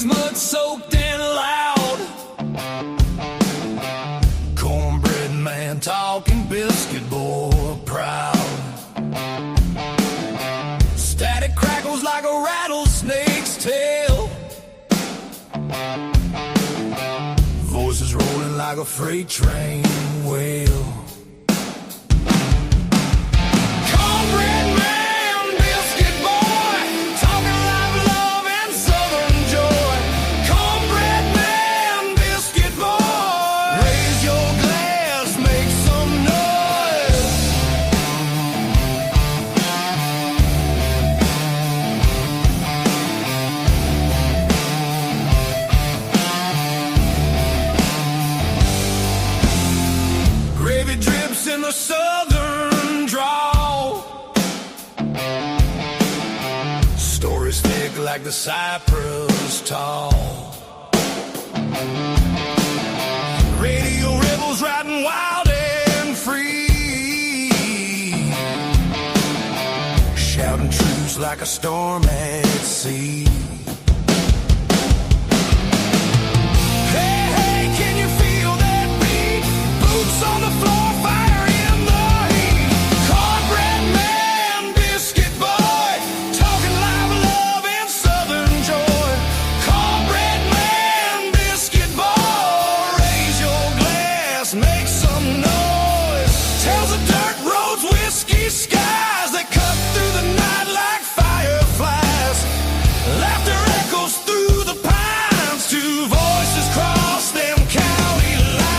mud soaked and loud. Cornbread man talking, biscuit boy proud. Static crackles like a rattlesnake's tail. Voices rolling like a freight train wheel. Cornbread man, biscuit boy, talking live love and southern joy. Cornbread man, biscuit boy, raise your glass, make some noise. Gravy drips in the southern drawl. Stories thick like the cypress tall. Radio rebels riding wild and free, shouting truths like a storm at sea. Hey, hey, can you feel that beat? Boots on the floor, fire in the heat. Cornbread man, biscuit boy, talking live love and southern joy. Cornbread man, biscuit boy, raise your glass, make some noise. Tales of dirt roads, whiskey skies that cut through the night like fireflies. Laughter echoes through the pines, two voices cross them county lines.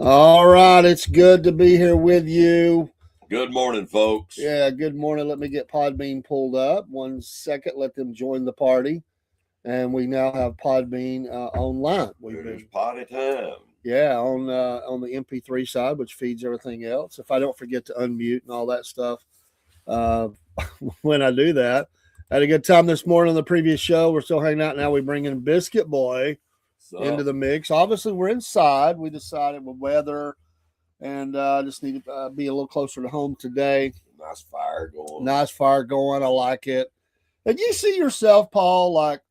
All right, it's good to be here with you. Good morning, folks. Yeah, good morning. Let me get Podbean pulled up. 1 second, let them join the party. And we now have Podbean online. It is potty time. Yeah, on the MP3 side, which feeds everything else. If I don't forget to unmute and all that stuff when I do that. Had a good time this morning on the previous show. We're still hanging out now. We bring in Biscuit Boy into the mix. Obviously, we're inside. We decided with weather and just need to be a little closer to home today. Nice fire going. Nice fire going. I like it. And you see yourself, Paul, like,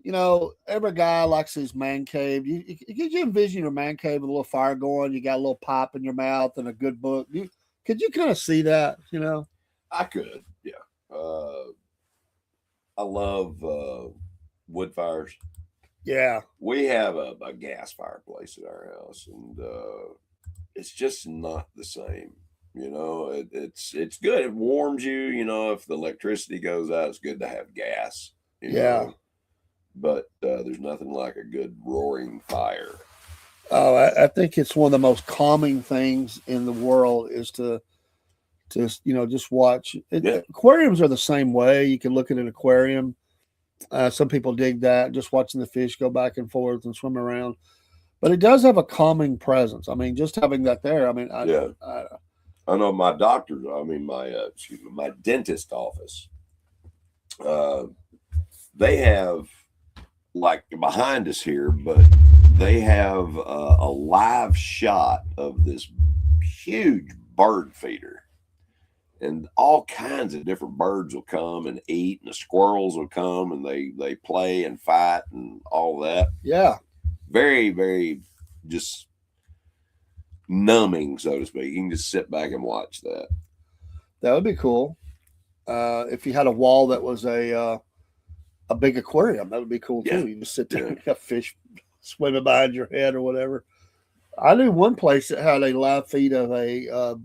you know, every guy likes his man cave. Could you envision your man cave with a little fire going? You got a little pipe in your mouth and a good book. Could you kind of see that, you know? I could, yeah. I love wood fires. Yeah. We have a gas fireplace at our house, and it's just not the same. You know, it's good. It warms you. You know, if the electricity goes out, it's good to have gas. You know? But there's nothing like a good roaring fire. Oh, I think it's one of the most calming things in the world is to just watch. Aquariums are the same way. You can look at an aquarium. Some people dig that, just watching the fish go back and forth and swim around. But it does have a calming presence. I mean, just having that there. I mean, I know my doctor's. I mean, my dentist office. They have, like behind us here, but they have a live shot of this huge bird feeder. And all kinds of different birds will come and eat, and the squirrels will come and they play and fight and all that. Yeah. Very, very just numbing, so to speak. You can just sit back and watch that. That would be cool. If you had a wall that was a big aquarium, that would be cool too. You just sit there and have fish swimming behind your head or whatever. I knew one place that had a live feed of a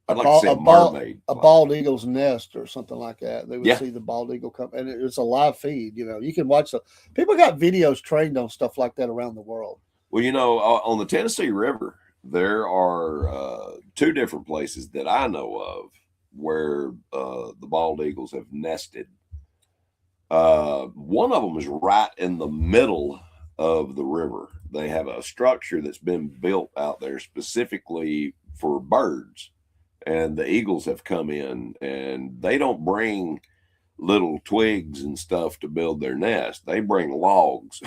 bald eagle's nest or something like that. They would see the bald eagle come, and it's a live feed. You can watch people got videos trained on stuff like that around the world. Well, on the Tennessee River, there are 2 different places that I know of where the bald eagles have nested. One of them is right in the middle of the river. They have a structure that's been built out there specifically for birds, and the eagles have come in, and they don't bring little twigs and stuff to build their nest. They bring logs.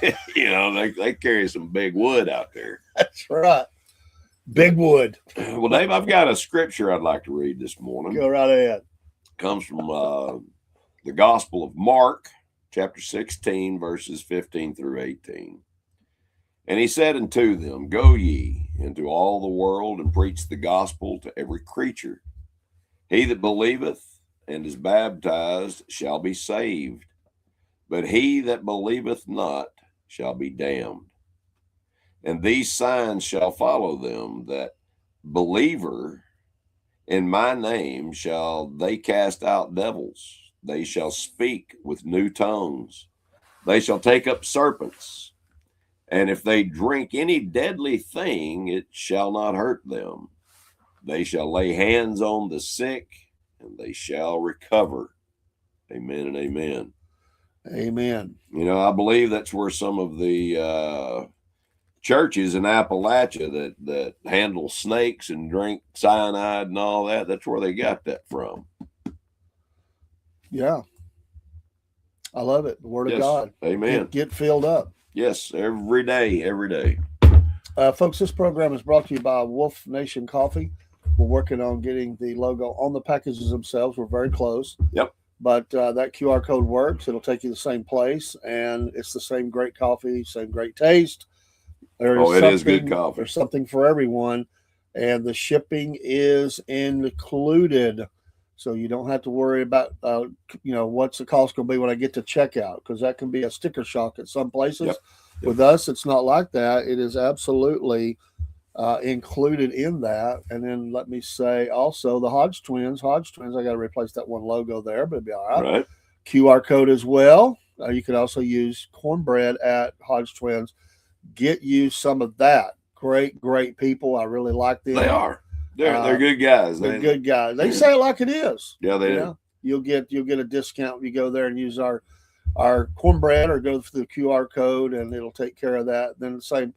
They carry some big wood out there. That's right. Big wood. Well, Dave, I've got a scripture I'd like to read this morning. Go right ahead. Comes from the Gospel of Mark, chapter 16, verses 15 through 18. And he said unto them, Go ye into all the world and preach the gospel to every creature. He that believeth and is baptized shall be saved, but he that believeth not shall be damned. And these signs shall follow them that believer in my name shall they cast out devils. They shall speak with new tongues. They shall take up serpents. And if they drink any deadly thing, it shall not hurt them. They shall lay hands on the sick, and they shall recover. Amen and amen. Amen. I believe that's where some of the churches in Appalachia that handle snakes and drink cyanide and all that, that's where they got that from. Yeah. I love it. The word of God. Amen. Get filled up. Yes, every day. Folks, this program is brought to you by Wolf Nation Coffee. We're working on getting the logo on the packages themselves. We're very close. Yep. But that QR code works. It'll take you to the same place, and it's the same great coffee, same great taste. It is good coffee. There's something for everyone, and the shipping is included. So you don't have to worry about, what's the cost going to be when I get to checkout, because that can be a sticker shock at some places. Yep. With us, it's not like that. It is absolutely included in that. And then let me say also the Hodge Twins, I got to replace that one logo there, but it'll be all right. Right. QR code as well. You can also use Cornbread at Hodge Twins. Get you some of that. Great people. I really like them. They are. They're good guys. They're good guys. They say it like it is. Yeah, they do. You'll get a discount if you go there and use our cornbread or go through the QR code, and it'll take care of that. Then the same,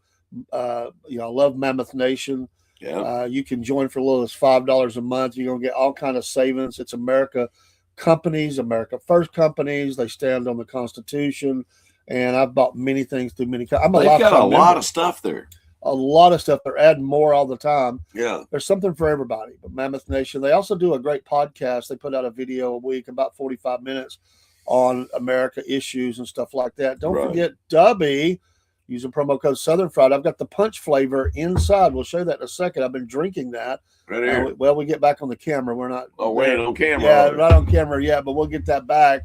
I love Mammoth Nation. Yeah. You can join for as little as $5 a month. You're gonna get all kind of savings. It's America first companies. They stand on the Constitution, and I've bought many things through many. They've got a lot of stuff there. A lot of stuff. They're adding more all the time. Yeah. There's something for everybody. But Mammoth Nation, they also do a great podcast. They put out a video a week, about 45 minutes, on America issues and stuff like that. Don't forget Dubby, using promo code Southern Fried. I've got the punch flavor inside. We'll show you that in a second. I've been drinking that. Right here. We get back on the camera. We're not. Oh, we're not on camera. Yeah, not on camera yet, but we'll get that back.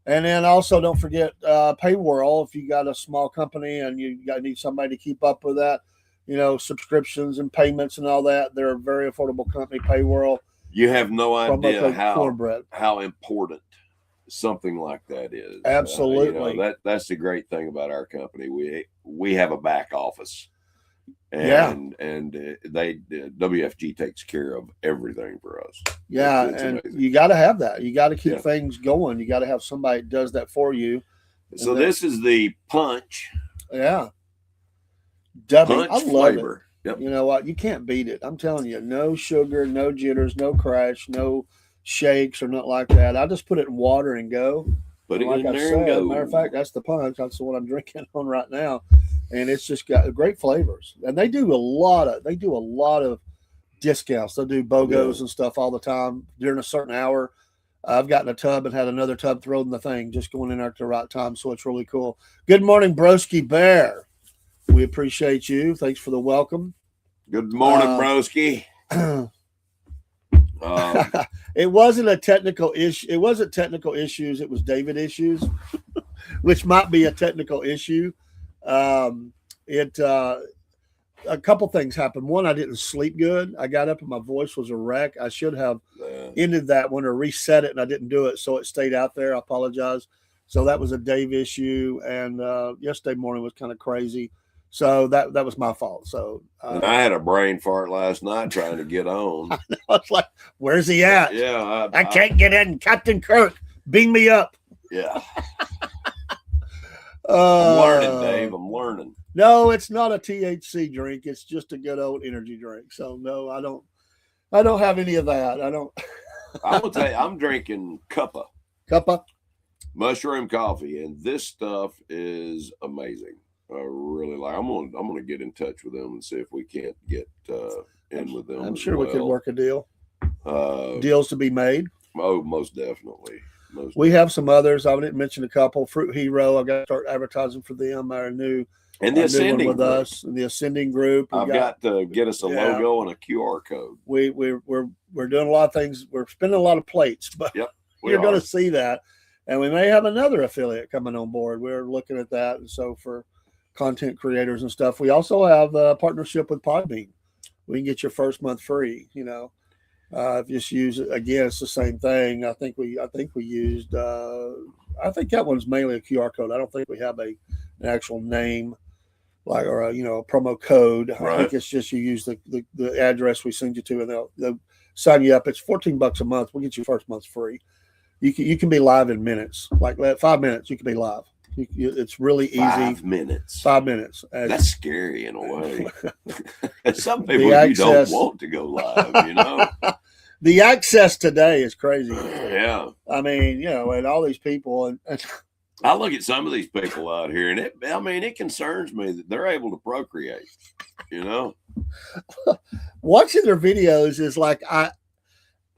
And then also don't forget Paywall. If you got a small company and you need somebody to keep up with that, subscriptions and payments and all that, they're a very affordable company, Paywall. You have no idea how important something like that is. Absolutely. That's the great thing about our company. We have a back office. And WFG takes care of everything for us. Yeah, it's and amazing. you got to have that. You got to keep things going. You got to have somebody that does that for you. So this is the punch. Yeah. Punch I love flavor. It. Yep. You know what? You can't beat it. I'm telling you, no sugar, no jitters, no crash, no shakes or nothing like that. I just put it in water and go. Put it like in I there said, and go. Matter of fact, that's the punch. That's the one I'm drinking on right now. And it's just got great flavors. And they do a lot of discounts. They'll do BOGOs and stuff all the time during a certain hour. I've gotten a tub and had another tub thrown in the thing, just going in there at the right time. So it's really cool. Good morning, Broski Bear. We appreciate you. Thanks for the welcome. Good morning, broski. It wasn't a technical issue. It wasn't technical issues. It was David issues, which might be a technical issue. A couple things happened. One, I didn't sleep good. I got up and my voice was a wreck. I should have ended that one or reset it, and I didn't do it, so it stayed out there. I apologize. So that was a Dave issue, and yesterday morning was kind of crazy. So that was my fault. So and I had a brain fart last night trying to get on. I was like, "Where's he at? Yeah, I can't get in. Captain Kirk, beam me up." Yeah. I'm learning, Dave. I'm learning. No, it's not a THC drink. It's just a good old energy drink. So no, I don't have any of that. I don't. I will tell you, I'm drinking Cuppa mushroom coffee, and this stuff is amazing. I really like. I'm gonna get in touch with them and see if we can't get in with them. I'm sure we could work a deal. Deals to be made. Oh, most definitely. We have some others. I didn't mention a couple. Fruit Hero. I got to start advertising for them. Our new and the Ascending with group. Us. The Ascending group. I've got to get us a logo and a QR code. We're doing a lot of things. We're spinning a lot of plates, but you're going to see that. And we may have another affiliate coming on board. We're looking at that. And so for content creators and stuff, we also have a partnership with Podbean. We can get your first month free. Just use it again. It's the same thing. I think we used. I think that one's mainly a QR code. I don't think we have an actual name, like or a promo code. Right. I think it's just you use the address we send you to, and they'll sign you up. It's $14 a month. We'll get you first month free. You can be live in minutes, like 5 minutes. You can be live. It's really easy. 5 minutes. 5 minutes. That's scary in a way. Some people you don't want to go live. The access today is crazy. Yeah. I mean, and all these people. And I look at some of these people out here, and it concerns me that they're able to procreate. Watching their videos is like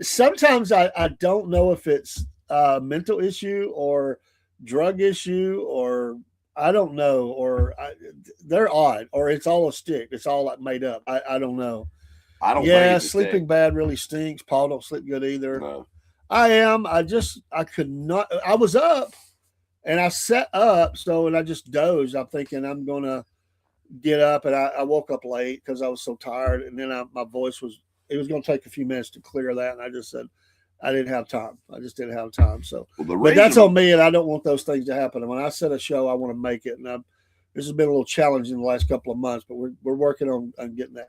sometimes I don't know if it's a mental issue or drug issue or I don't know, or they're odd, or it's all a stick. It's all like made up. I don't know. I don't. Yeah, sleeping bad really stinks. Paul don't sleep good either. No. I am. I could not. I was up, and I sat up. And I just dozed. I'm thinking I'm gonna get up, and I woke up late because I was so tired. And then my voice was. It was gonna take a few minutes to clear that, and I just said I didn't have time. I just didn't have time. So, but that's on me, and I don't want those things to happen. And when I set a show, I want to make it, and this has been a little challenging the last couple of months, but we're working on getting that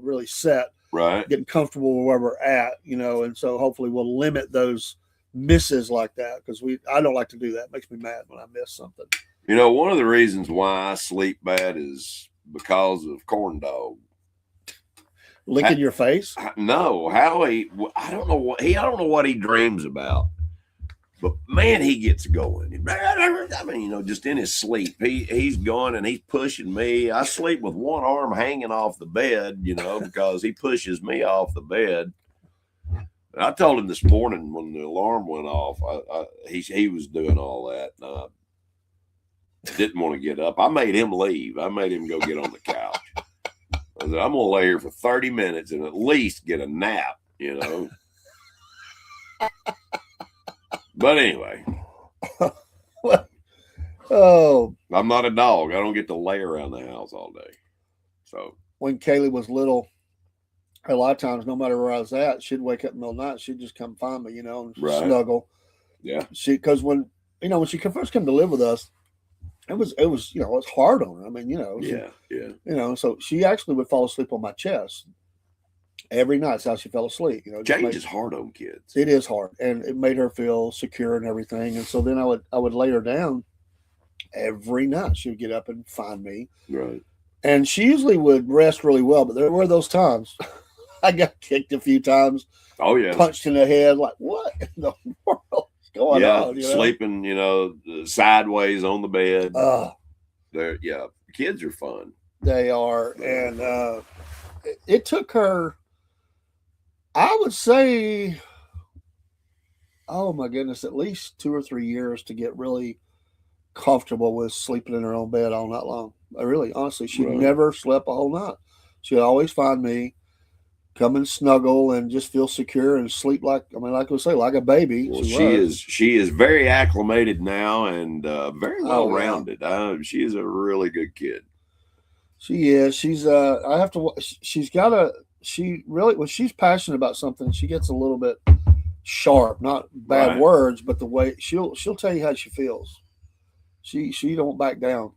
really set. Right. Getting comfortable where we're at, and so hopefully we'll limit those misses like that because I don't like to do that. It makes me mad when I miss something. One of the reasons why I sleep bad is because of Corn Dog. Licking your face? No, I don't know what he dreams about. But man, he gets going. I mean, just in his sleep, he's going and he's pushing me. I sleep with one arm hanging off the bed, because he pushes me off the bed. And I told him this morning when the alarm went off, he was doing all that. And I didn't want to get up. I made him leave. I made him go get on the couch. I said, I'm going to lay here for 30 minutes and at least get a nap, But anyway, I'm not a dog. I don't get to lay around the house all day. So when Kaylee was little, a lot of times, no matter where I was at, she'd wake up in the middle of the night. She'd just come find me, and snuggle. Yeah. Because when she first came to live with us, it was hard on her. I mean, so she actually would fall asleep on my chest. Every night, that's how she fell asleep. Change is hard on kids. It is hard, and it made her feel secure and everything. And so then I would lay her down every night. She would get up and find me, right? And she usually would rest really well, but there were those times I got kicked a few times. Oh yeah, punched in the head. Like what in the world is going on? Sleeping, sideways on the bed. Kids are fun. They are, and it took her. I would say, oh my goodness, at least 2 or 3 years to get really comfortable with sleeping in her own bed all night long. Honestly, she never slept a whole night. she'd always find me, come and snuggle and just feel secure and sleep like like I say, like a baby. Well, was. she is very acclimated now and very well Oh, yeah. rounded. She is a really good kid. She is. She's I have to. She's got a. She really when she's passionate about something, she gets a little bit sharp. Not bad Right. words, but the way she'll tell you how she feels. She don't back down.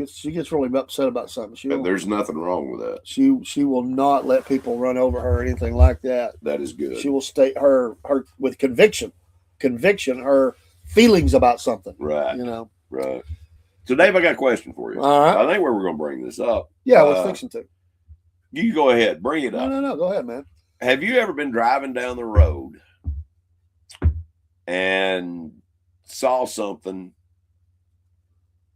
She gets really upset about something. She And don't, there's nothing wrong with that. she will not let people run over her or anything like that. That is good. She will state her with conviction, her feelings about something. Right. You know. Right. So, Dave, I got a question for you. All right. I think where we're going to bring this up. Yeah, I was fixing to. You go ahead. Bring it up. No. Go ahead, man. Have you ever been driving down the road and saw something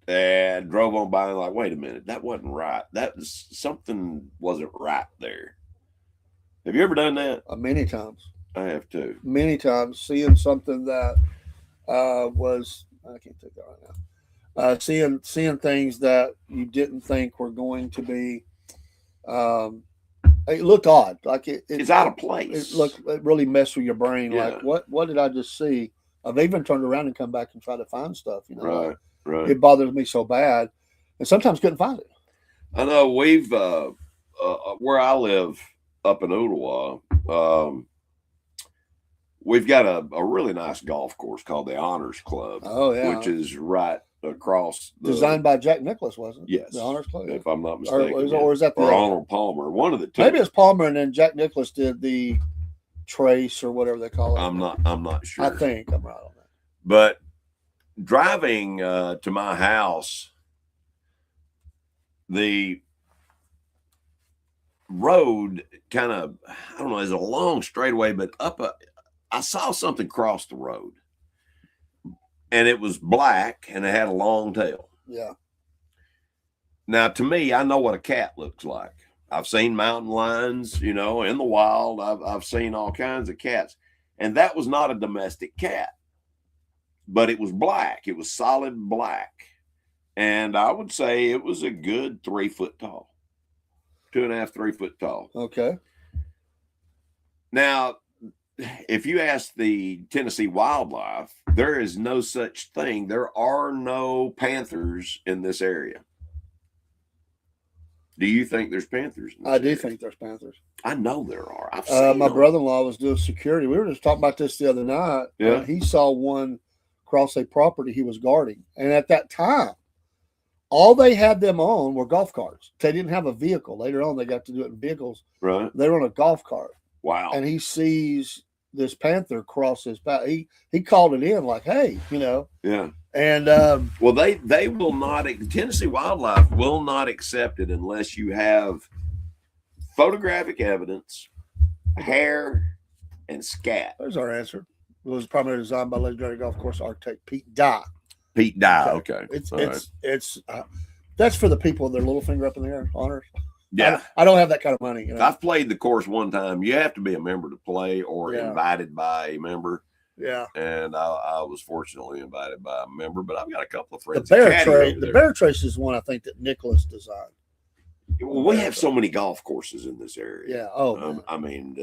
and drove on by and like, wait a minute, that wasn't right. Something wasn't right there. Have you ever done that? Many times. I have too. Many times, seeing something that was I can't take that right now. Seeing things that you didn't think were going to be. It looked odd, like it's out of place. It really messed with your brain. Yeah. Like what did I just see? I've even turned around and come back and tried to find stuff. You know, Right. It bothered me so bad, and sometimes couldn't find it. I know we've where I live up in Ottawa, we've got a really nice golf course called the Honors Club. Oh yeah, which is right across designed by Jack Nicklaus, wasn't it? Yes, the Honors Club. if I'm not mistaken, or is that the Arnold Palmer? One of the two. Maybe it's Palmer, and then Jack Nicklaus did the Trace or whatever they call it. I'm not sure. I think I'm right on that. But driving to my house, the road kind of, I don't know, is a long straightaway, but I saw something cross the road, and it was black and it had a long tail. Yeah. Now, to me, I know what a cat looks like. I've seen mountain lions, in the wild. I've seen all kinds of cats, and that was not a domestic cat, but it was black. It was solid black, and I would say it was a good 3 foot tall, 2.5, 3 foot tall. Okay. Now, if you ask the Tennessee Wildlife, there is no such thing. There are no panthers in this area. Do you think there's panthers? I do think there's panthers. I know there are. I've seen my them. brother-in-law was doing security. We were just talking about this the other night. Yeah. He saw one cross a property he was guarding. And at that time, all they had them on were golf carts. They didn't have a vehicle. Later on, they got to do it in vehicles. Right. They were on a golf cart. Wow. And he sees this panther cross his path. He called it in like, hey, Yeah. And well, they will not. Tennessee Wildlife will not accept it unless you have photographic evidence, hair, and scat. there's our answer. It was primarily designed by legendary golf course architect Pete Dye. Pete Dye. Okay. It's that's for the people with their little finger up in the air. Honors. Yeah. I don't have that kind of money. I've played the course one time. You have to be a member to play or invited by a member. Yeah. And I was fortunately invited by a member, but I've got a couple of friends. The Bear Trace is one I think that Nicklaus designed. Well, we have so many golf courses in this area. Yeah. Oh, I mean,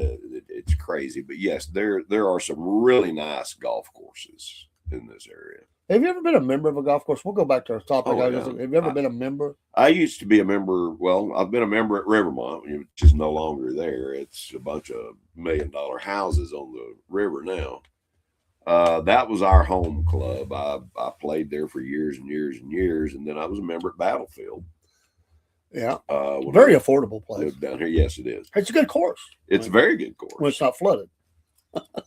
it's crazy. But yes, there are some really nice golf courses in this area. have you ever been a member of a golf course? We'll go back to our topic. Oh, yeah. Have you ever been a member? I used to be a member. Well, I've been a member at Rivermont, which is no longer there. It's a bunch of $1 million houses on the river now. That was our home club. I played there for years and years and years, and then I was a member at Battlefield. Yeah. When Very I affordable place. lived down here. Yes, it is. It's a good course. It's a very good course. When it's not flooded.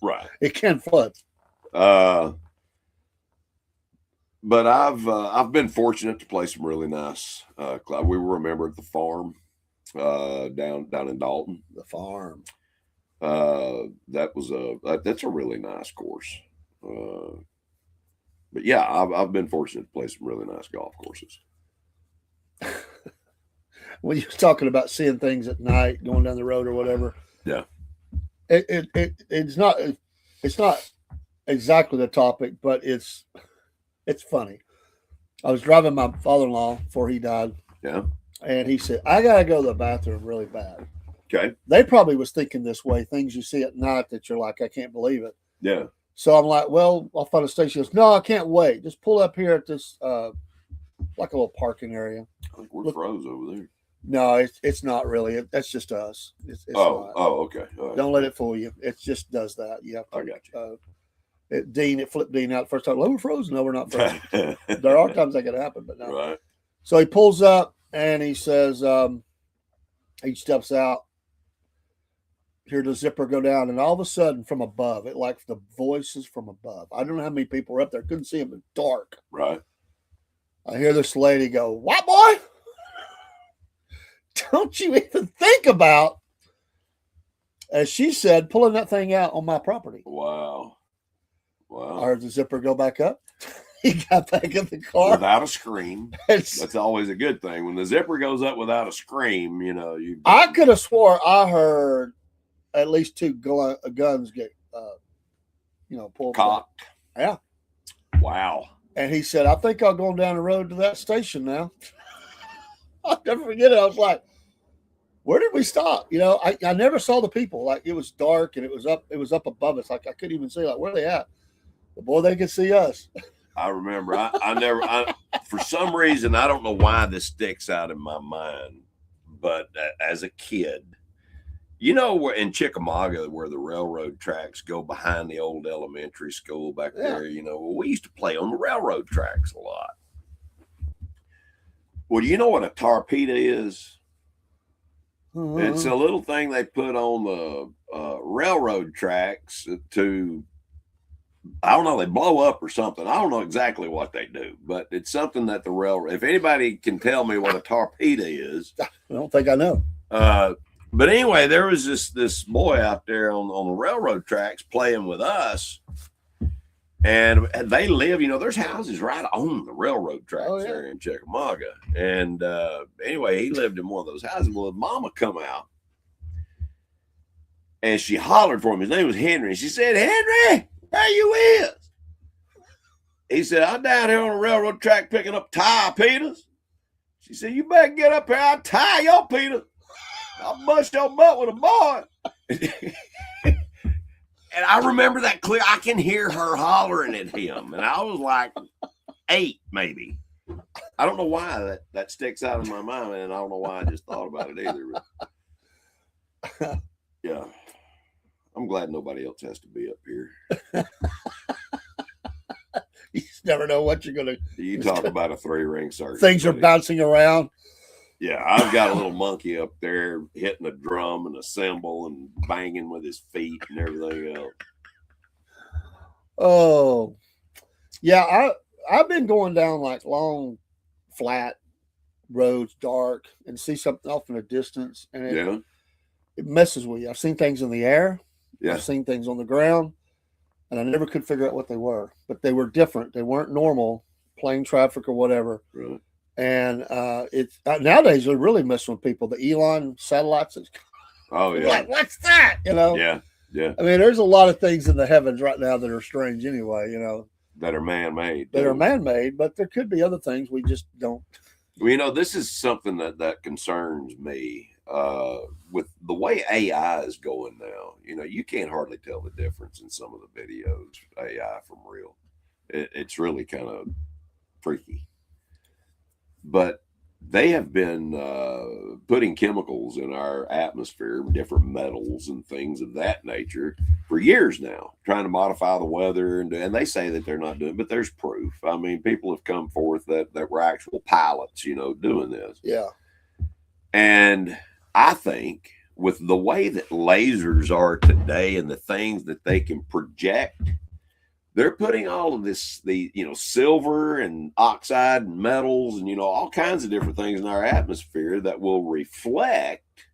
Right. It can flood. But I've been fortunate to play some really nice club. We were a member at the farm down in Dalton. The farm. That's a really nice course. But yeah, I've been fortunate to play some really nice golf courses. When you're talking about seeing things at night, going down the road or whatever. Yeah. It's not exactly the topic, but it's funny. I was driving my father-in-law before he died. Yeah. And he said, I got to go to the bathroom really bad. Okay. They probably was thinking this way, things you see at night that you're like, I can't believe it. Yeah. So I'm like, well, I'll find a station. He goes, no, I can't wait. Just pull up here at this, like a little parking area. I think we're froze over there. No, it's not really. That's just us. It's not. Okay. All right. Don't let it fool you. It just does that. You have to. I got you. It flipped Dean out the first time. Oh, we're frozen. No, we're not frozen. There are times that could happen, but no. Right. So he pulls up and he says, he steps out. Hear the zipper go down, and all of a sudden, from above, it like the voices from above. I don't know how many people were up there. Couldn't see them. It's dark. Right. I hear this lady go, "What, boy? Don't you even think about," as she said, pulling that thing out on my property. Wow. I heard the zipper go back up. He got back in the car without a scream. That's always a good thing. When the zipper goes up without a scream, I could have swore I heard at least two guns get, pulled. Cocked. Yeah. Wow. And he said, I think I'll go down the road to that station now. I'll never forget it. I was like, where did we stop? I never saw the people. Like, it was dark and it was up above us. Like, I couldn't even see, like, where are they at? But boy, they could see us. I remember. For some reason, I don't know why this sticks out in my mind, but as a kid, we're in Chickamauga, where the railroad tracks go behind the old elementary school back there. We used to play on the railroad tracks a lot. Well, do you know what a torpedo is? It's a little thing they put on the railroad tracks to, I don't know, they blow up or something. I don't know exactly what they do, but it's something that the railroad, if anybody can tell me what a torpedo is. I don't think I know. But anyway, there was this boy out there on the railroad tracks playing with us. And they live, there's houses right on the railroad tracks there in Chickamauga. And anyway, he lived in one of those houses. Well, his mama come out and she hollered for him. His name was Henry. She said, Henry, where you is? He said, I'm down here on the railroad track picking up tire peters. She said, you better get up here. I'll tie your Peter. I'll bust your butt with a boy. And I remember that clear. I can hear her hollering at him. And I was like 8, maybe. I don't know why that sticks out in my mind. And I don't know why I just thought about it either. But yeah. I'm glad nobody else has to be up here. You just never know what you're going to. You talk about a 3-ring circus. Things are bouncing around. Yeah, I've got a little monkey up there hitting a drum and a cymbal and banging with his feet and everything else. Oh, yeah. I've been going down like long, flat roads, dark, and see something off in the distance, and it messes with you. I've seen things in the air. Yeah. I've seen things on the ground, and I never could figure out what they were, but they were different. They weren't normal plane traffic or whatever. Right. And it's nowadays they're really messing with people. The Elon satellites. Oh yeah. Like, what's that? Yeah. Yeah. I mean, there's a lot of things in the heavens right now that are strange anyway. That are man-made. That are man-made, but there could be other things we just don't. Well, this is something that concerns me. With the way AI is going now, you can't hardly tell the difference in some of the videos, AI from real. It's really kind of freaky. But they have been putting chemicals in our atmosphere, different metals and things of that nature for years now, trying to modify the weather. And they say that they're not doing it, but there's proof. I mean, people have come forth that were actual pilots, doing this. Yeah. And I think with the way that lasers are today and the things that they can project, they're putting all of this, silver and oxide and metals and, all kinds of different things in our atmosphere that will reflect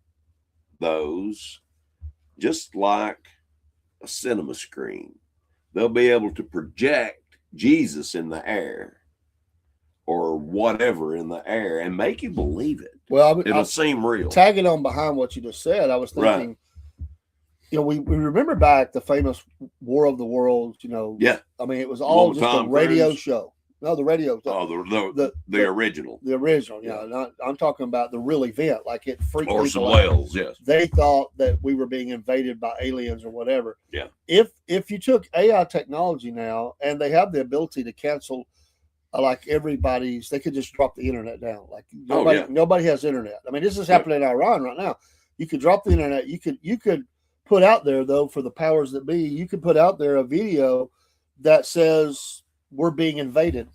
those just like a cinema screen. They'll be able to project Jesus in the air or whatever in the air and make you believe it. Well, it'll seem real. Tagging on behind what you just said, I was thinking, we remember back the famous War of the Worlds, Yeah. I mean, it was all just a radio show. No, the radio. The original. The original. Yeah. I'm talking about the real event. Like it freaked Orson people Welles, out. yes. They thought that we were being invaded by aliens or whatever. Yeah. If you took AI technology now and they have the ability to cancel like they could just drop the internet down. Like nobody has internet. I mean, this is happening in Iran right now. You could drop the internet. You could put out there though, for the powers that be, you could put out there a video that says we're being invaded.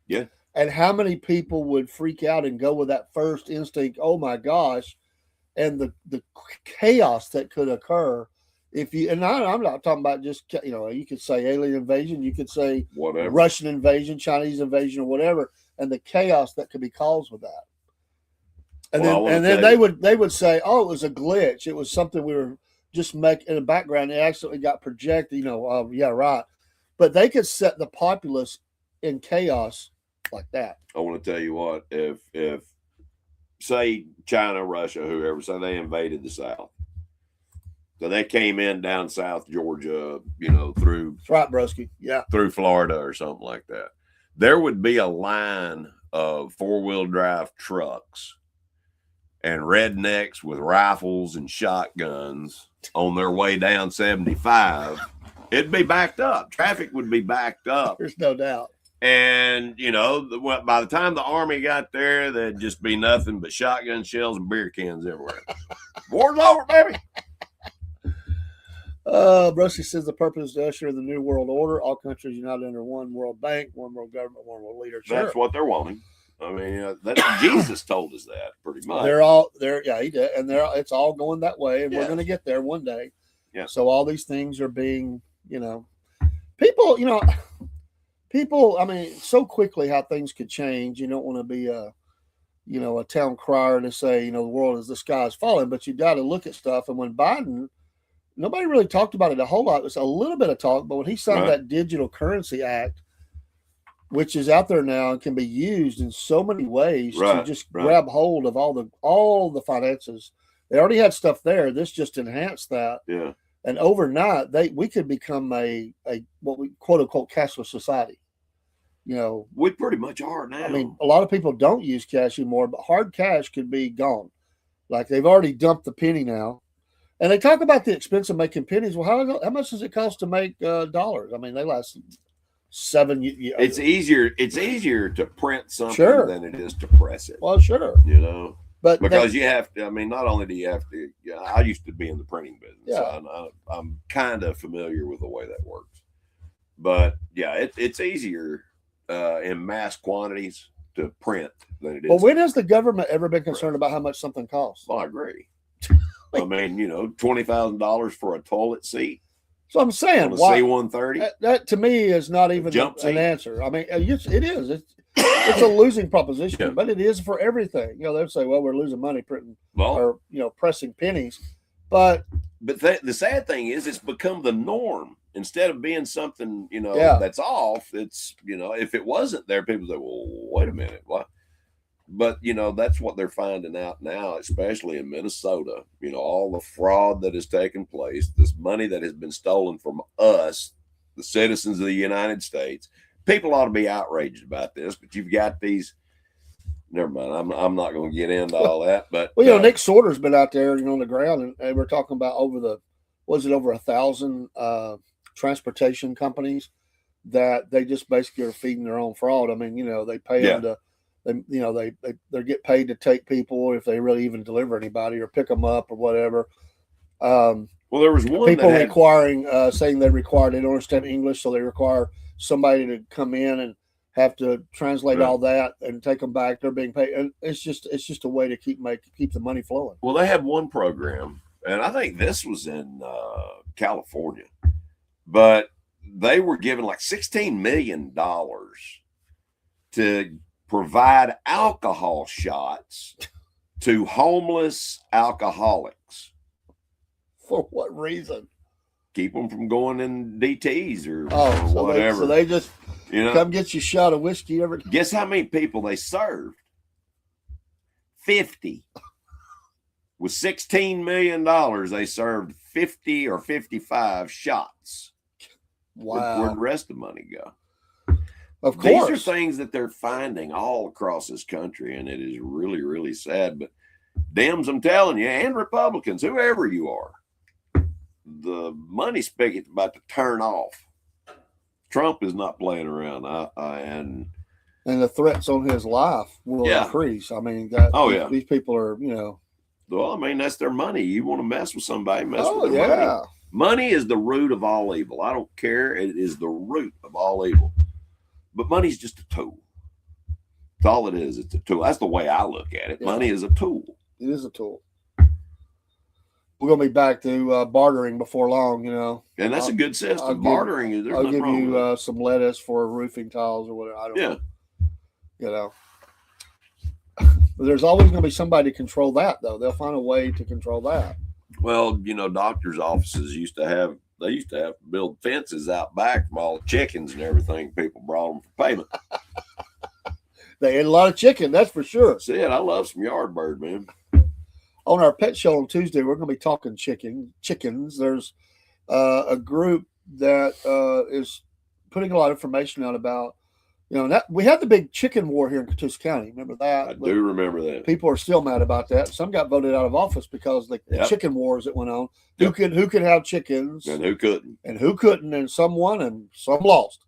Yeah. And how many people would freak out and go with that first instinct? Oh my gosh. And the chaos that could occur if you, and I'm not talking about just, you could say alien invasion, you could say whatever, Russian invasion, Chinese invasion, or whatever, and the chaos that could be caused with that. And then they would say, oh, it was a glitch. It was something we were just making in the background. It accidentally got projected, yeah, right. But they could set the populace in chaos like that. I want to tell you what, if say China, Russia, whoever, say they invaded the South. So they came in down South Georgia, through That's right, broski. Yeah. Through Florida or something like that. There would be a line of 4-wheel drive trucks and rednecks with rifles and shotguns on their way down 75. It'd be backed up. Traffic would be backed up. There's no doubt. And, by the time the Army got there, there'd just be nothing but shotgun shells and beer cans everywhere. War's over, baby. Broski says the purpose is to usher in the new world order. All countries united under one world bank, one world government, one world leader. Sure. That's what they're wanting. I mean, Jesus told us that pretty much. Yeah, he did, and it's all going that way, and we're going to get there one day. Yeah. So all these things are being, people. I mean, so quickly how things could change. You don't want to be a town crier to say, the sky is falling, but you got to look at stuff. And when Biden. Nobody really talked about it a whole lot. It's a little bit of talk, but when he signed that Digital Currency Act, which is out there now and can be used in so many ways to just grab hold of all the finances. They already had stuff there. This just enhanced that. Yeah. And overnight, we could become a what we quote unquote cashless society. We pretty much are now. I mean, a lot of people don't use cash anymore, but hard cash could be gone. Like they've already dumped the penny now. And they talk about the expense of making pennies. Well, how much does it cost to make dollars? I mean, they last 7 years. It's easier to print something than it is to press it. Well, sure. But because you have to, I mean, not only do you have to, I used to be in the printing business. Yeah. So I'm kind of familiar with the way that works. But yeah, it's easier in mass quantities to print than it is. Well, when has the government ever been concerned about how much something costs? Well, I agree. I mean, $20,000 for a toilet seat. So I'm saying, why C-130? That to me is not even an answer. I mean, it is. It's a losing proposition, but it is for everything. They'll say, "Well, we're losing money printing or pressing pennies," but the sad thing is, it's become the norm instead of being something that's off. It's if it wasn't there, people say, "Well, wait a minute, what?" But, that's what they're finding out now, especially in Minnesota. All the fraud that has taken place, this money that has been stolen from us, the citizens of the United States. People ought to be outraged about this, but you've got these. Never mind. I'm not going to get into all that. But Nick Sorter's been out there, on the ground, and we're talking about over 1,000 transportation companies that they just basically are feeding their own fraud. I mean, they pay them to. They get paid to take people if they really even deliver anybody or pick them up or whatever. Well, there was one people requiring saying they don't understand English, so they require somebody to come in and have to translate all that and take them back. They're being paid, and it's just a way to keep the money flowing. Well, they had one program, and I think this was in California, but they were given like $16 million to provide alcohol shots to homeless alcoholics. For what reason? Keep them from going in DTs or so whatever. So they just come get you a shot of whiskey every day. Guess how many people they served? 50. With $16 million, they served 50 or 55 shots. Wow. Where'd the rest of the money go? Of These course. are things that they're finding all across this country, and it is really, really sad. But Dems, I'm telling you, and Republicans, whoever you are, the money spigot's about to turn off. Trump is not playing around. And the threats on his life will Yeah. increase. I mean, these people are, well, I mean, that's their money. You want to mess with somebody, mess oh with their money. yeah, Money is the root of all evil. I don't care. It is the root of all evil. But money's just a tool. That's all it is. It's a tool. That's the way I look at it. Yeah. Money is a tool. it is a tool. We're gonna be back to bartering before long, And that's a good system. Bartering is, there's I'll nothing give wrong with you it. some lettuce for roofing tiles or whatever. I don't know. But there's always going to be somebody to control that, though. They'll find a way to control that. Well, doctors' offices used to have to build fences out back from all the chickens and everything. People brought them for payment. They ate a lot of chicken, that's for sure. That's it. I love some yard bird, man. On our pet show on Tuesday, we're going to be talking chickens. There's a group that is putting a lot of information out about, we had the big chicken war here in Catoosa County. Remember that? I do remember that. People are still mad about that. Some got voted out of office because the chicken wars that went on. Who could have chickens And who couldn't? And some won and some lost.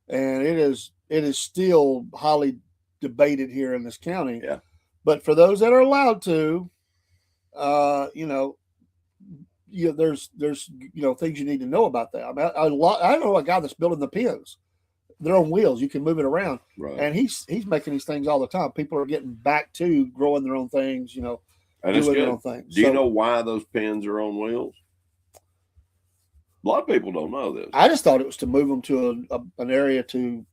And it is still highly debated here in this county. Yeah. But for those that are allowed to, there's things you need to know about that. I mean, I know a guy that's building the pens. They're on wheels. You can move it around, Right. and he's making these things all the time. People are getting back to growing their own things, And it's doing their good. own things. Do you know why those pens are on wheels? A lot of people don't know this. I just thought it was to move them to an area to,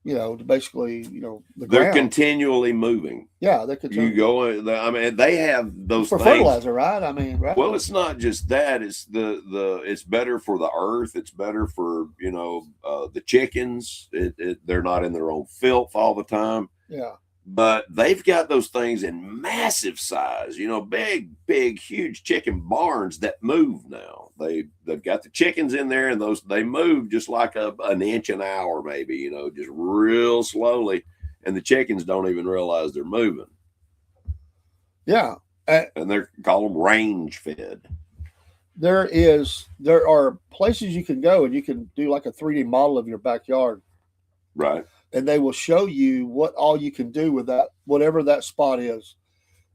to basically, the They're ground. continually moving. Yeah, they could. You go. I mean, they have those for things. fertilizer, right? I mean, right. Well, it's not just that. It's it's better for the earth. It's better for the chickens. They're not in their own filth all the time. Yeah. But they've got those things in massive size. Big, huge chicken barns that move now. They've got the chickens in there, and they move just like an inch an hour, maybe. Just real slowly, and the chickens don't even realize they're moving. Yeah. And they're call them range fed. There are places you can go and you can do like a 3D model of your backyard. Right. And they will show you what all you can do with that, whatever that spot is.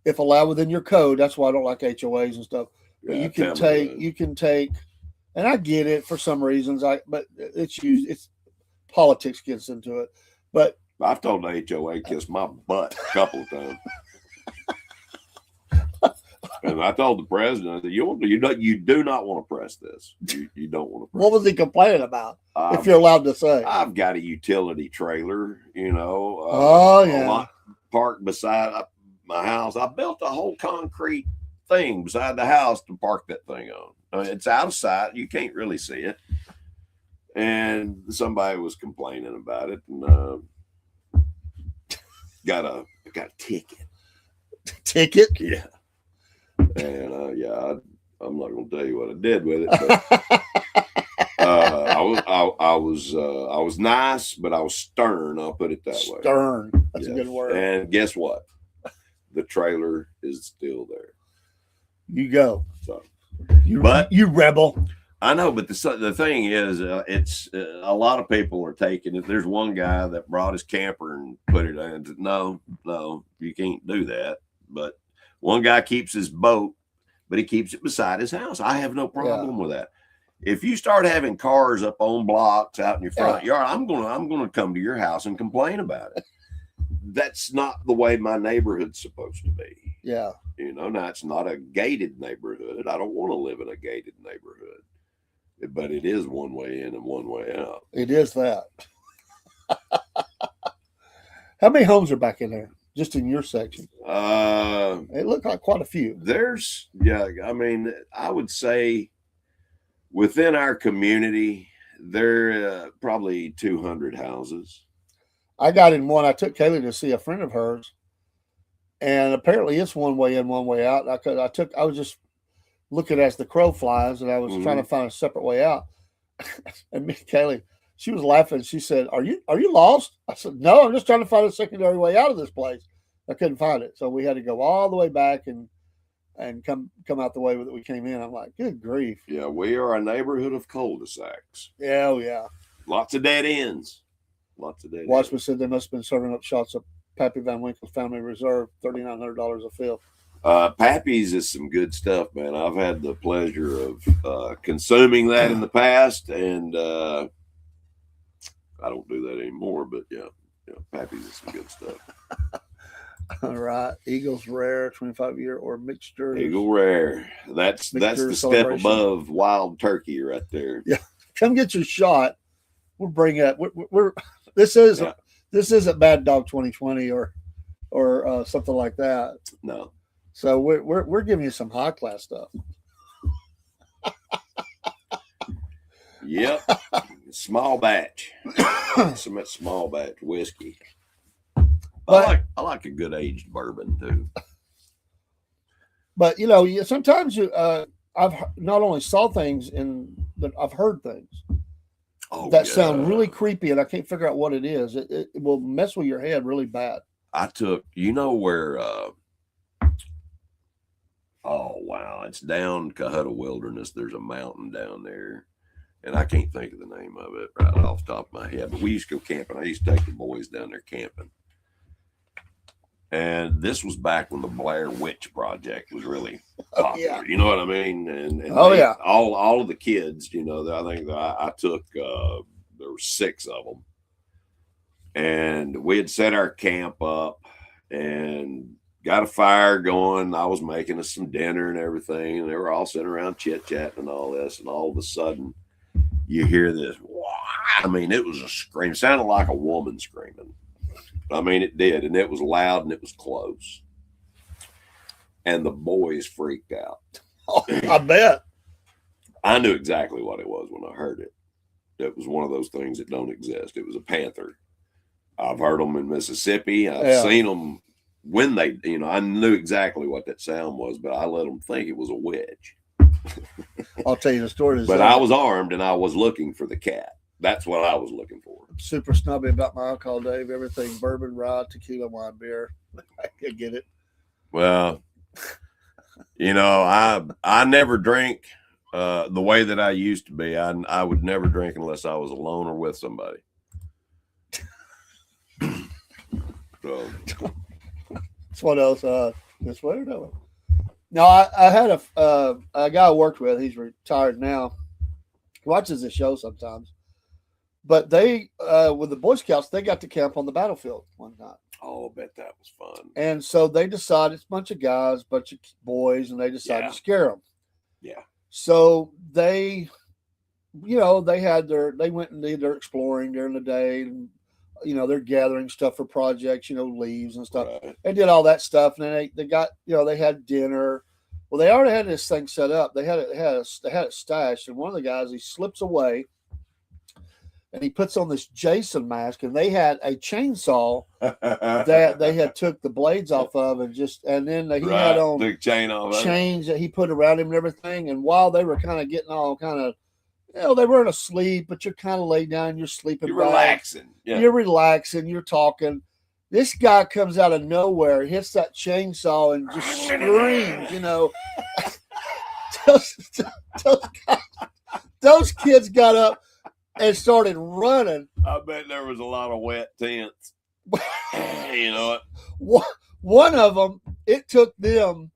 If allowed within your code, that's why I don't like HOAs and stuff. But Yeah, you can take, and I get it for some reasons. But it's politics gets into it. But I've told the HOA kiss my butt a couple of times. And I told the president, I said, you do not want to press this. You don't want to press what was he complaining about? it. If you're allowed to say. I've got a utility trailer, Oh, yeah. Parked beside my house. I built a whole concrete thing beside the house to park that thing on. I mean, it's out of sight. You can't really see it. And somebody was complaining about it, and got a ticket. Ticket? Yeah. And I'm not going to tell you what I did with it. But, I was nice, but I was stern. I'll put it that way. Stern. That's a good word. And guess what? The trailer is still there. You go. So, you rebel. I know, but the thing is, it's a lot of people are taking it. There's one guy that brought his camper and put it in. No, you can't do that. But one guy keeps his boat, but he keeps it beside his house. I have no problem with that. If you start having cars up on blocks out in your front yard, I'm gonna come to your house and complain about it. That's not the way my neighborhood's supposed to be. Yeah. Now it's not a gated neighborhood. I don't want to live in a gated neighborhood. But it is one way in and one way out. It is that. How many homes are back in there? Just in your section? It looked like quite a few. I mean, I would say within our community, there are probably 200 houses. I got in one. I took Kaylee to see a friend of hers, and apparently it's one way in, one way out. I was just looking as the crow flies, and I was trying to find a separate way out. And me and Kaylee, she was laughing. She said, "Are you lost?" I said, "No, I'm just trying to find a secondary way out of this place. I couldn't find it, so we had to go all the way back and come out the way that we came in." I'm like, "Good grief!" Yeah, we are a neighborhood of cul-de-sacs. Yeah, oh yeah. Lots of dead ends. Lots of dead ends. Watchman said they must have been serving up shots of Pappy Van Winkle's Family Reserve, $3,900 a fill. Pappy's is some good stuff, man. I've had the pleasure of consuming that in the past, and I don't do that anymore. But yeah, Pappy's is some good stuff. All right, Eagles Rare 25-year or mixture. Eagle Rare. That's the step above Wild Turkey right there. Yeah, come get your shot. We'll bring up. This isn't Bad Dog 2020 or something like that. No. So we're giving you some high class stuff. Yep. Small batch. Some small batch whiskey. But, I like a good aged bourbon too. But sometimes I've not only saw things but I've heard things that sound really creepy, and I can't figure out what it is. It will mess with your head really bad. I took, where oh wow, it's down Cohutta Wilderness. There's a mountain down there, and I can't think of the name of it right off the top of my head. But we used to go camping. I used to take the boys down there camping. And this was back when the Blair Witch Project was really popular. Yeah. You know what I mean? And all of the kids, I think that I took, there were 6 of them. And we had set our camp up and got a fire going. I was making us some dinner and everything. And they were all sitting around chit-chatting and all this. And all of a sudden, you hear this. I mean, it was a scream. It sounded like a woman screaming. I mean, it did, and it was loud and it was close. And the boys freaked out. Oh, I bet. I knew exactly what it was when I heard it. It was one of those things that don't exist. It was a panther. I've heard them in Mississippi. I've seen them when they, I knew exactly what that sound was, but I let them think it was a witch. I'll tell you the story. But I was armed and I was looking for the cat. That's what I was looking for. Super snobby about my alcohol, Dave. Everything bourbon, rye, tequila, wine, beer. I can get it. Well, I never drink the way that I used to be. I would never drink unless I was alone or with somebody. So that's what else. This way or that way? No, I had a guy I worked with. He's retired now. He watches the show sometimes. But they, with the Boy Scouts, they got to camp on the battlefield one night. Oh, I bet that was fun. And so they decided, it's a bunch of guys, a bunch of boys, and they decided to scare them. Yeah. So they, they went and did their exploring during the day, and they're gathering stuff for projects, leaves and stuff. Right. They did all that stuff, and then they got, they had dinner. Well, they already had this thing set up. They had it stashed, and one of the guys, he slips away. And he puts on this Jason mask, and they had a chainsaw that they had took the blades off of, and then he had on the chains that he put around him and everything. And while they were kind of getting all kind of, they weren't asleep, but you're kind of laid down, you're sleeping. You're relaxing. Yeah. You're relaxing. You're talking. This guy comes out of nowhere, hits that chainsaw, and just screams. Those kids got up and started running. I bet there was a lot of wet tents. One of them, it took them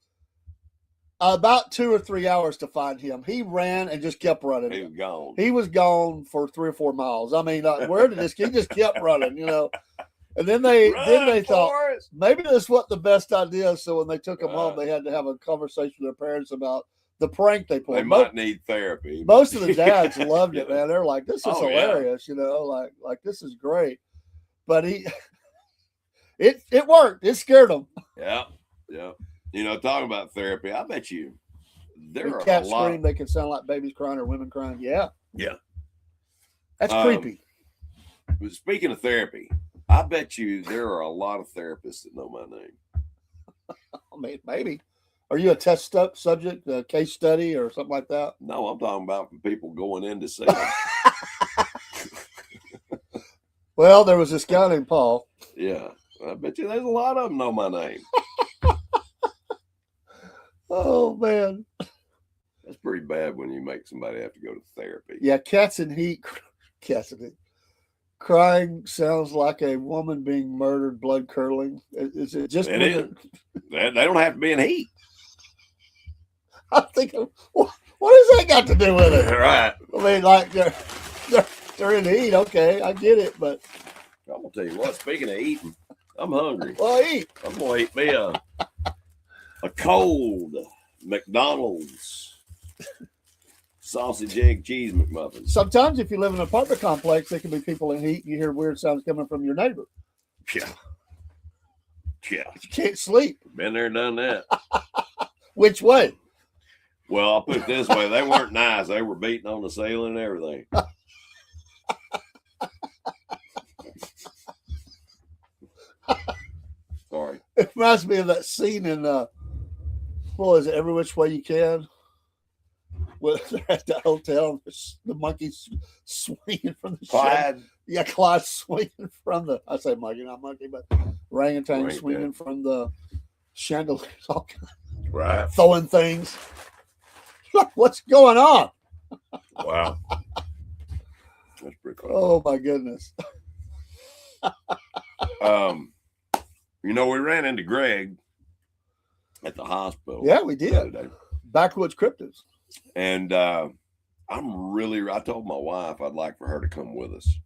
about 2 or 3 hours to find him. He ran and just kept running. He was gone. He was gone for 3 or 4 miles. I mean, where did this? He just kept running, And then they thought maybe this wasn't the best idea. So when they took him home, they had to have a conversation with their parents about the prank they played. They might need therapy. Most of the dads loved it, man. They're like, "This is hilarious," like this is great. But it worked. It scared them. Yeah. Talking about therapy, I bet you there are cats a lot. scream. They can sound like babies crying or women crying. Yeah. That's creepy. Speaking of therapy, I bet you there are a lot of therapists that know my name. I mean, maybe. Are you a test subject, a case study, or something like that? No, I'm talking about from people going in to see them. Well, there was this guy named Paul. Yeah. I bet you there's a lot of them know my name. Oh, man. That's pretty bad when you make somebody have to go to therapy. Yeah, cats in heat. Cats in heat. Crying sounds like a woman being murdered, blood curdling. Is it just It is. They don't have to be in heat. I'm thinking, what has that got to do with it? Right. I mean, like they're in heat. Okay, I get it, but I'm gonna tell you what. Speaking of eating, I'm hungry. well, eat. I'm gonna eat me a cold McDonald's sausage, egg, cheese McMuffin. Sometimes, if you live in an apartment complex, there can be people in heat. And you hear weird sounds coming from your neighbor. Yeah. Yeah. You can't sleep. Been there, done that. Which way? Well, I'll put it this way. They weren't nice. They were beating on the ceiling and everything. Sorry. It reminds me of that scene in what is it? Every Which Way You Can. Where they're at the hotel, the monkey's swinging from the Clyde. Yeah, Clyde swinging from the. I say monkey, not monkey, but orangutan swinging from the chandelier, all Right. throwing things. What's going on? Wow. That's pretty cool. Oh my goodness. We ran into Greg at the hospital. Yeah, we the did. other day. Backwoods cryptids. And I told my wife I'd like for her to come with us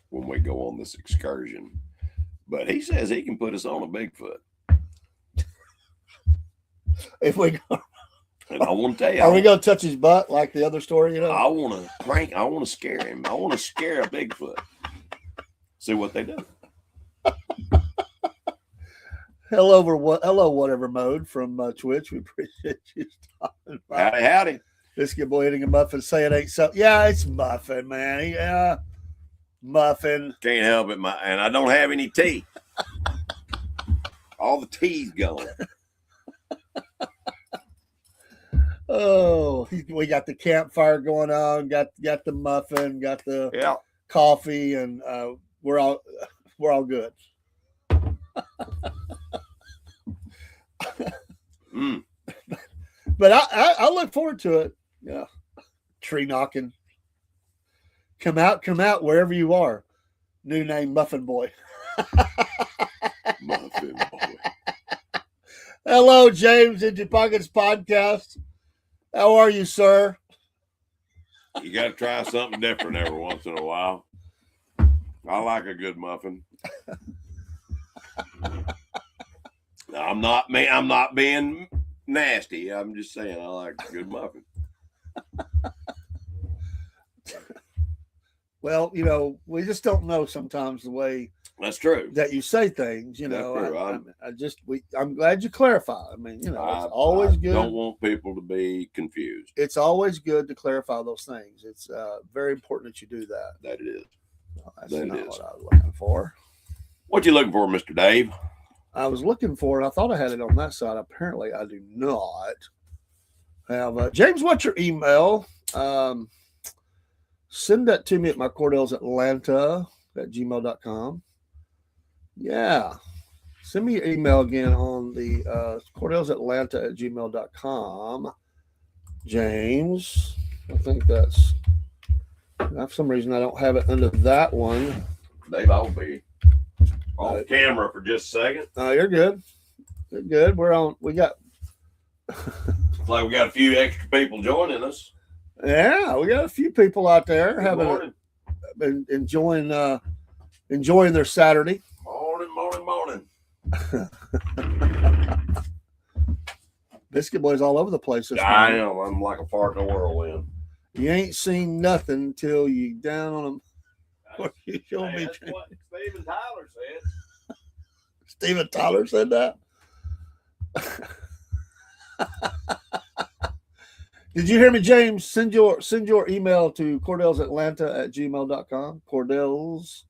when we go on this excursion. But he says he can put us on a Bigfoot. If we go, And I want to tell you, are we going to touch his butt like the other story? You know, I want to scare him. I want to scare a Bigfoot. See what they do. hello, whatever mode from Twitch. We appreciate you stopping by. Howdy. Biscuit Boy eating a muffin. Say it ain't so. Yeah, it's muffin, man. Yeah, muffin. Can't help it, and I don't have any teeth. All the teeth gone. Oh, we got the campfire going on. Got the muffin. Got the coffee, and we're all good. But I look forward to it. Yeah, tree knocking. Come out wherever you are. New name, Muffin Boy. Muffin Boy. Hello, James, Into Pockets podcast. How are you, sir? You got to try something different every once in a while. I like a good muffin. I'm not being nasty. I'm just saying I like a good muffin. Well, we just don't know sometimes the way That's true. that you say things. That's true. I'm glad you clarify. I mean, it's always good. I don't want people to be confused. It's always good to clarify those things. It's very important that you do that. That it is. No, that's That not it is. what I was looking for. What you looking for, Mr. Dave? I was looking for it. I thought I had it on that side. Apparently, I do not have. James, what's your email? Send that to me at my CordellsAtlanta@gmail.com. Yeah. Send me your email again on the CordellsAtlanta@gmail.com. James, I think that's. For some reason, I don't have it under that one. Dave, I'll be on camera for just a second. You're good. You're good. We're on. We got. Looks like we got a few extra people joining us. Yeah, we got a few people out there Good morning. enjoying their Saturday. Morning. Biscuit Boy's all over the place this I morning. am. I'm like a fart in a whirlwind. You ain't seen nothing until you down on them. What you showing me? That's what Steven Tyler said. Steven Tyler said that. Did you hear me, James? Send your email to CordellsAtlanta@gmail.com. Cordells,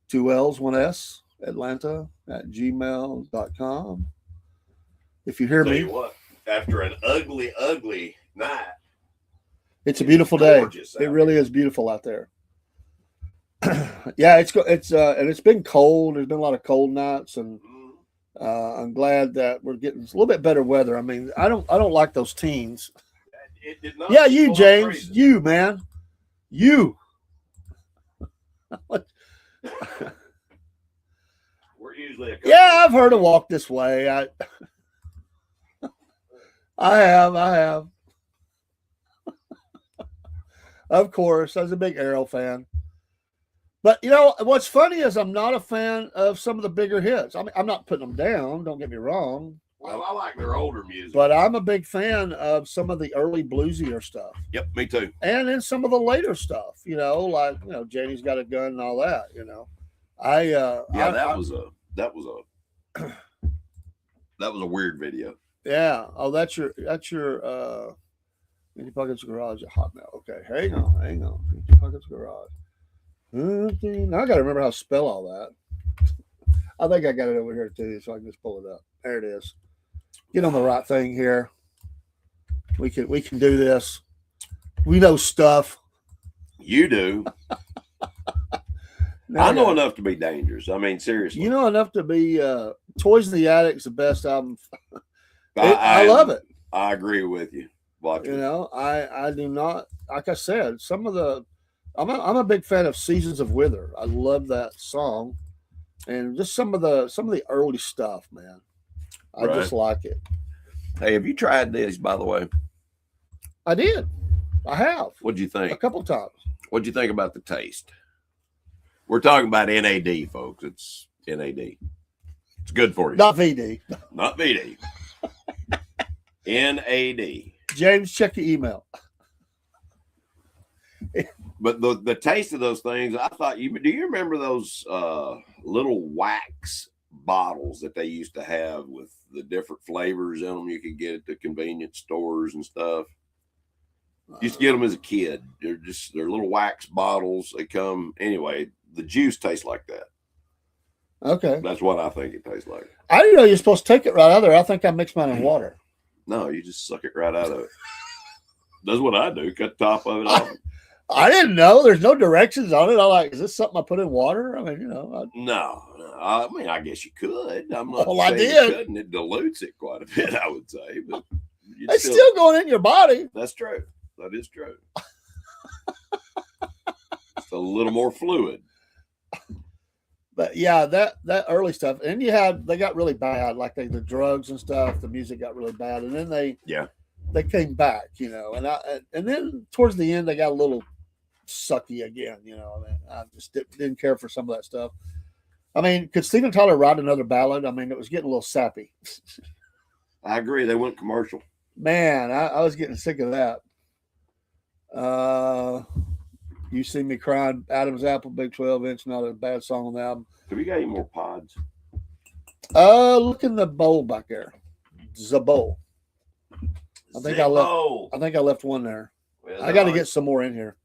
2 L's, 1 S, Atlanta@gmail.com. If you hear Tell me, you what, after an ugly night, it's a beautiful day. gorgeous out It really is beautiful out there. Yeah, and it's been cold. There's been a lot of cold nights, and I'm glad that we're getting a little bit better weather. I mean, I don't like those teens. It did not. Yeah, you, James, you, man, you. We're usually Yeah, I've heard of Walk This Way. I have. Of course, I was a big Arrow fan. But you know what's funny is I'm not a fan of some of the bigger hits. I mean, I'm not putting them down. Don't get me wrong. Well, I like their older music, but I'm a big fan of some of the early bluesier stuff. Yep, me too. And then some of the later stuff. You know, like Janie's Got a Gun and all that. You know, that was a weird video. Yeah. Oh, that's your Empty Pockets Garage at Hotmail. Okay, hang on. Empty Pockets Garage. Now I got to remember how to spell all that. I think I got it over here too, so I can just pull it up. There it is. Get on the right thing here. We can do this. We know stuff. You do. I know enough to be dangerous. I mean, seriously. You know enough to be Toys in the Attic's the best album. I love it. I agree with you. I do not, like I said, some of the I'm a big fan of Seasons of Wither. I love that song. And just some of the early stuff, man. I just like it. Hey, have you tried this, by the way? I did. I have. What'd you think? A couple times. What'd you think about the taste? We're talking about NAD, folks. It's NAD. It's good for you. Not VD. Not VD. NAD. James, check your email. But the taste of those things, I thought do you remember those little wax bottles that they used to have with the different flavors in them you could get at the convenience stores and stuff? Used to get them as a kid. They're little wax bottles. They come anyway. The juice tastes like that. Okay, that's what I think it tastes like. I didn't know you're supposed to take it right out of there. I think I mixed mine in water. No, you just suck it right out of it. That's what I do. Cut the top of it off. I didn't know. There's no directions on it. I'm like, is this something I put in water? I mean, No. I mean, I guess you could. I'm not saying I did. You couldn't. It dilutes it quite a bit, I would say. But it's still going in your body. That's true. That is true. It's a little more fluid. But yeah, that early stuff, and they got really bad, like the drugs and stuff. The music got really bad, and then they came back, and then towards the end they got a little sucky again. I just didn't care for some of that stuff. I mean, could Steven Tyler write another ballad? I mean, it was getting a little sappy. I agree. They went commercial. Man, I was getting sick of that. You See Me Crying, Adam's Apple, Big 12-inch, not a bad song on the album. Have you got any more pods? Look in the bowl back there. The bowl. I think I left one there. Well, I got to get some more in here.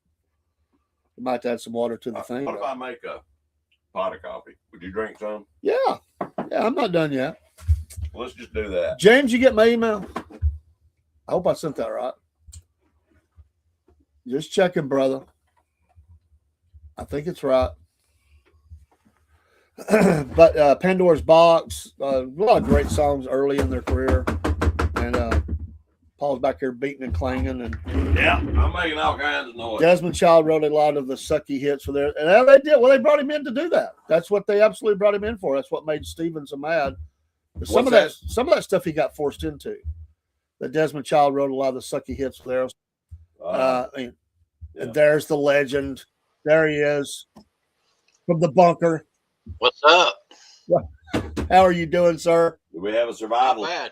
I might add some water to the thing. What if I make a pot of coffee? Would you drink some? Yeah, I'm not done yet. Well, let's just do that. James, you get my email? I hope I sent that right. Just checking, brother. I think it's right. But Pandora's Box, a lot of great songs early in their career. And Paul's back here beating and clanging. And yeah, I'm making all kinds of noise. Desmond Child wrote a lot of the sucky hits for there. And they did. Well, they brought him in to do that. That's what they absolutely brought him in for. That's what made Steven so mad. Some of that stuff he got forced into. That Desmond Child wrote a lot of the sucky hits for there. And there's the legend. There he is from the bunker. What's up? How are you doing, sir? Do we have a survival? Not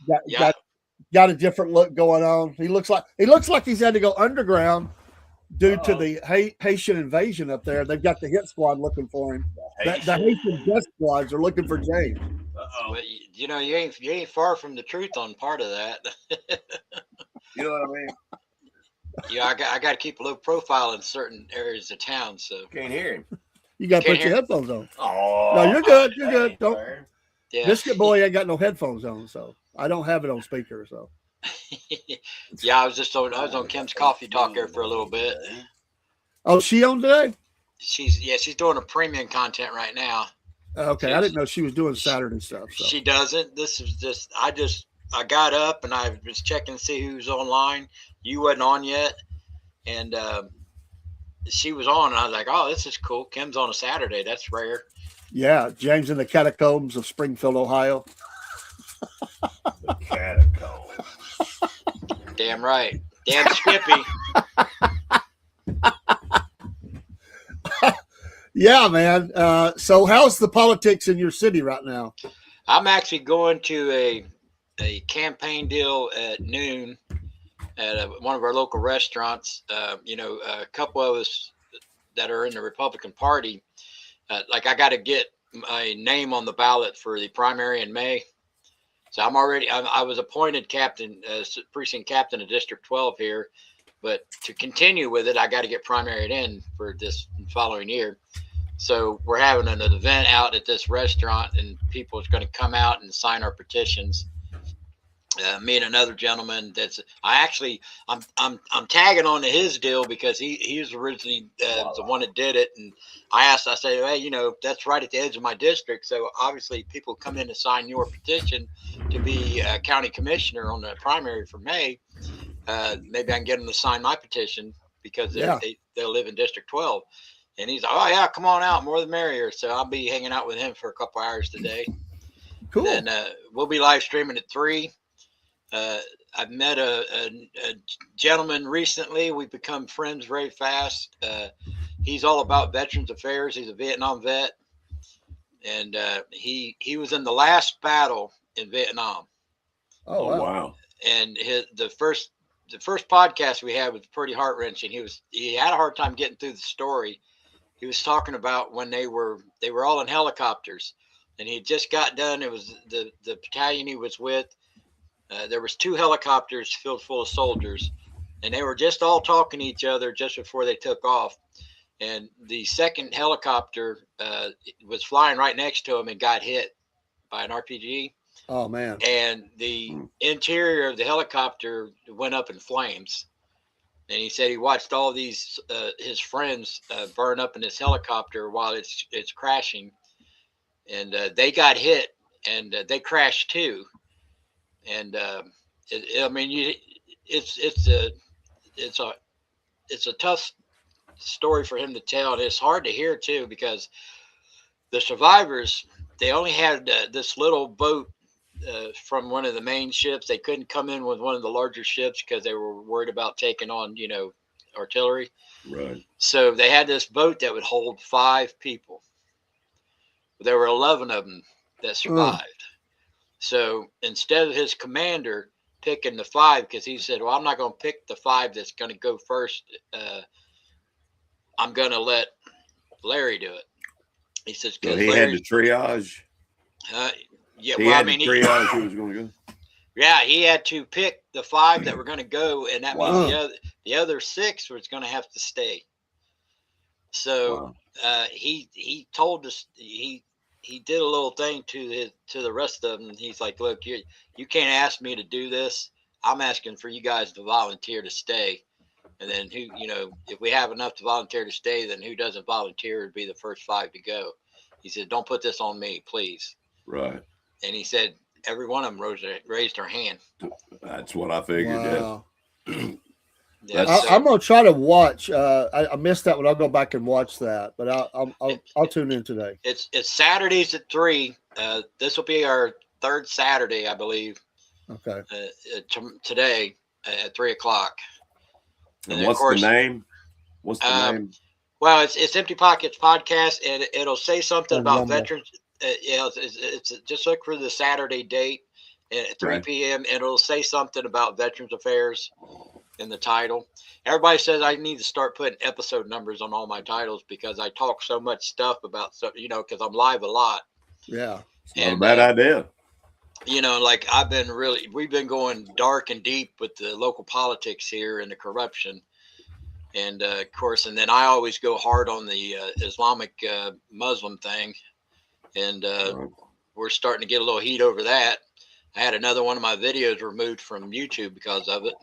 bad. Got a different look going on. He looks like he's had to go underground due to the Haitian invasion up there. They've got the hit squad looking for him. The Haitian death squads are looking for James. Well, you ain't far from the truth on part of that. You know what I mean? Yeah, I got to keep a low profile in certain areas of town, so can't hear him. You got to put your headphones on. Oh, no, you're good. You're good. Don't. Yeah. Biscuit Boy ain't got no headphones on, so I don't have it on speaker. So. Yeah, I was on Kim's Coffee Talk there for a little bit. Oh, she on today? She's doing a premium content right now. Okay, I didn't know she was doing Saturday stuff. So. She doesn't. This is just I got up and I was checking to see who's online. You wasn't on yet, and she was on, and I was like, "Oh, this is cool." Kim's on a Saturday. That's rare. Yeah, James in the catacombs of Springfield, Ohio. The catacombs. Damn right. Damn Skippy. Yeah, man. So how's the politics in your city right now? I'm actually going to a campaign deal at noon at one of our local restaurants. A couple of us that are in the Republican Party, like I got to get my name on the ballot for the primary in May. So I was appointed precinct captain of District 12 here, but to continue with it, I got to get primaried in for this following year. So we're having an event out at this restaurant, and people are going to come out and sign our petitions. Me and another gentleman I'm tagging on to his deal because he was originally the one that did it, and I said, hey, that's right at the edge of my district, so obviously people come in to sign your petition to be a county commissioner on the primary for May. Maybe I can get them to sign my petition because they'll live in District 12. And he's like, oh yeah, come on out, more the merrier. So I'll be hanging out with him for a couple hours today. Cool. And we'll be live streaming at 3. I've met a gentleman recently. We've become friends very fast. He's all about Veterans Affairs. He's a Vietnam vet, and he was in the last battle in Vietnam. Oh wow! And the first podcast we had was pretty heart wrenching. He had a hard time getting through the story. He was talking about when they were all in helicopters, and he just got done. It was the battalion he was with. There was 2 helicopters filled full of soldiers, and they were just all talking to each other just before they took off. And the second helicopter was flying right next to him and got hit by an RPG. Oh man! And the interior of the helicopter went up in flames. And he said he watched all these his friends burn up in this helicopter while it's crashing, and they got hit and they crashed too. And it's a tough story for him to tell, and it's hard to hear too because the survivors, they only had this little boat from one of the main ships. They couldn't come in with one of the larger ships because they were worried about taking on artillery. Right. So they had this boat that would hold 5 people. There were 11 of them that survived. So instead of his commander picking the 5, because he said, well, I'm not going to pick the 5 that's going to go first. I'm going to let Larry do it. He says, so he had to triage. Yeah, he had to triage who was going to go. Yeah, he had to pick the 5 that were going to go, and that means the other 6 was going to have to stay. So he told us he did a little thing to the rest of them. He's like, look, you can't ask me to do this. I'm asking for you guys to volunteer to stay. And then if we have enough to volunteer to stay, then who doesn't volunteer would be the first 5 to go. He said, don't put this on me, please. Right. And he said, every one of them raised their hand. That's what I figured. Wow. Yeah, I'm gonna try to watch. I missed that one. I'll go back and watch that, but I'll tune in today. It's Saturdays at 3. This will be our 3rd Saturday, I believe. Okay. Today at 3:00. And what's the name? What's the name? Well, it's Empty Pockets Podcast, and it'll say something about veterans. It's just look for the Saturday date at 3 p.m. and it'll say something about Veterans Affairs in the title. Everybody says I need to start putting episode numbers on all my titles because I talk so much stuff about stuff, because I'm live a lot. Yeah. Not a bad idea. Like we've been going dark and deep with the local politics here and the corruption. And of course, and then I always go hard on the Islamic Muslim thing. And we're starting to get a little heat over that. I had another one of my videos removed from YouTube because of it.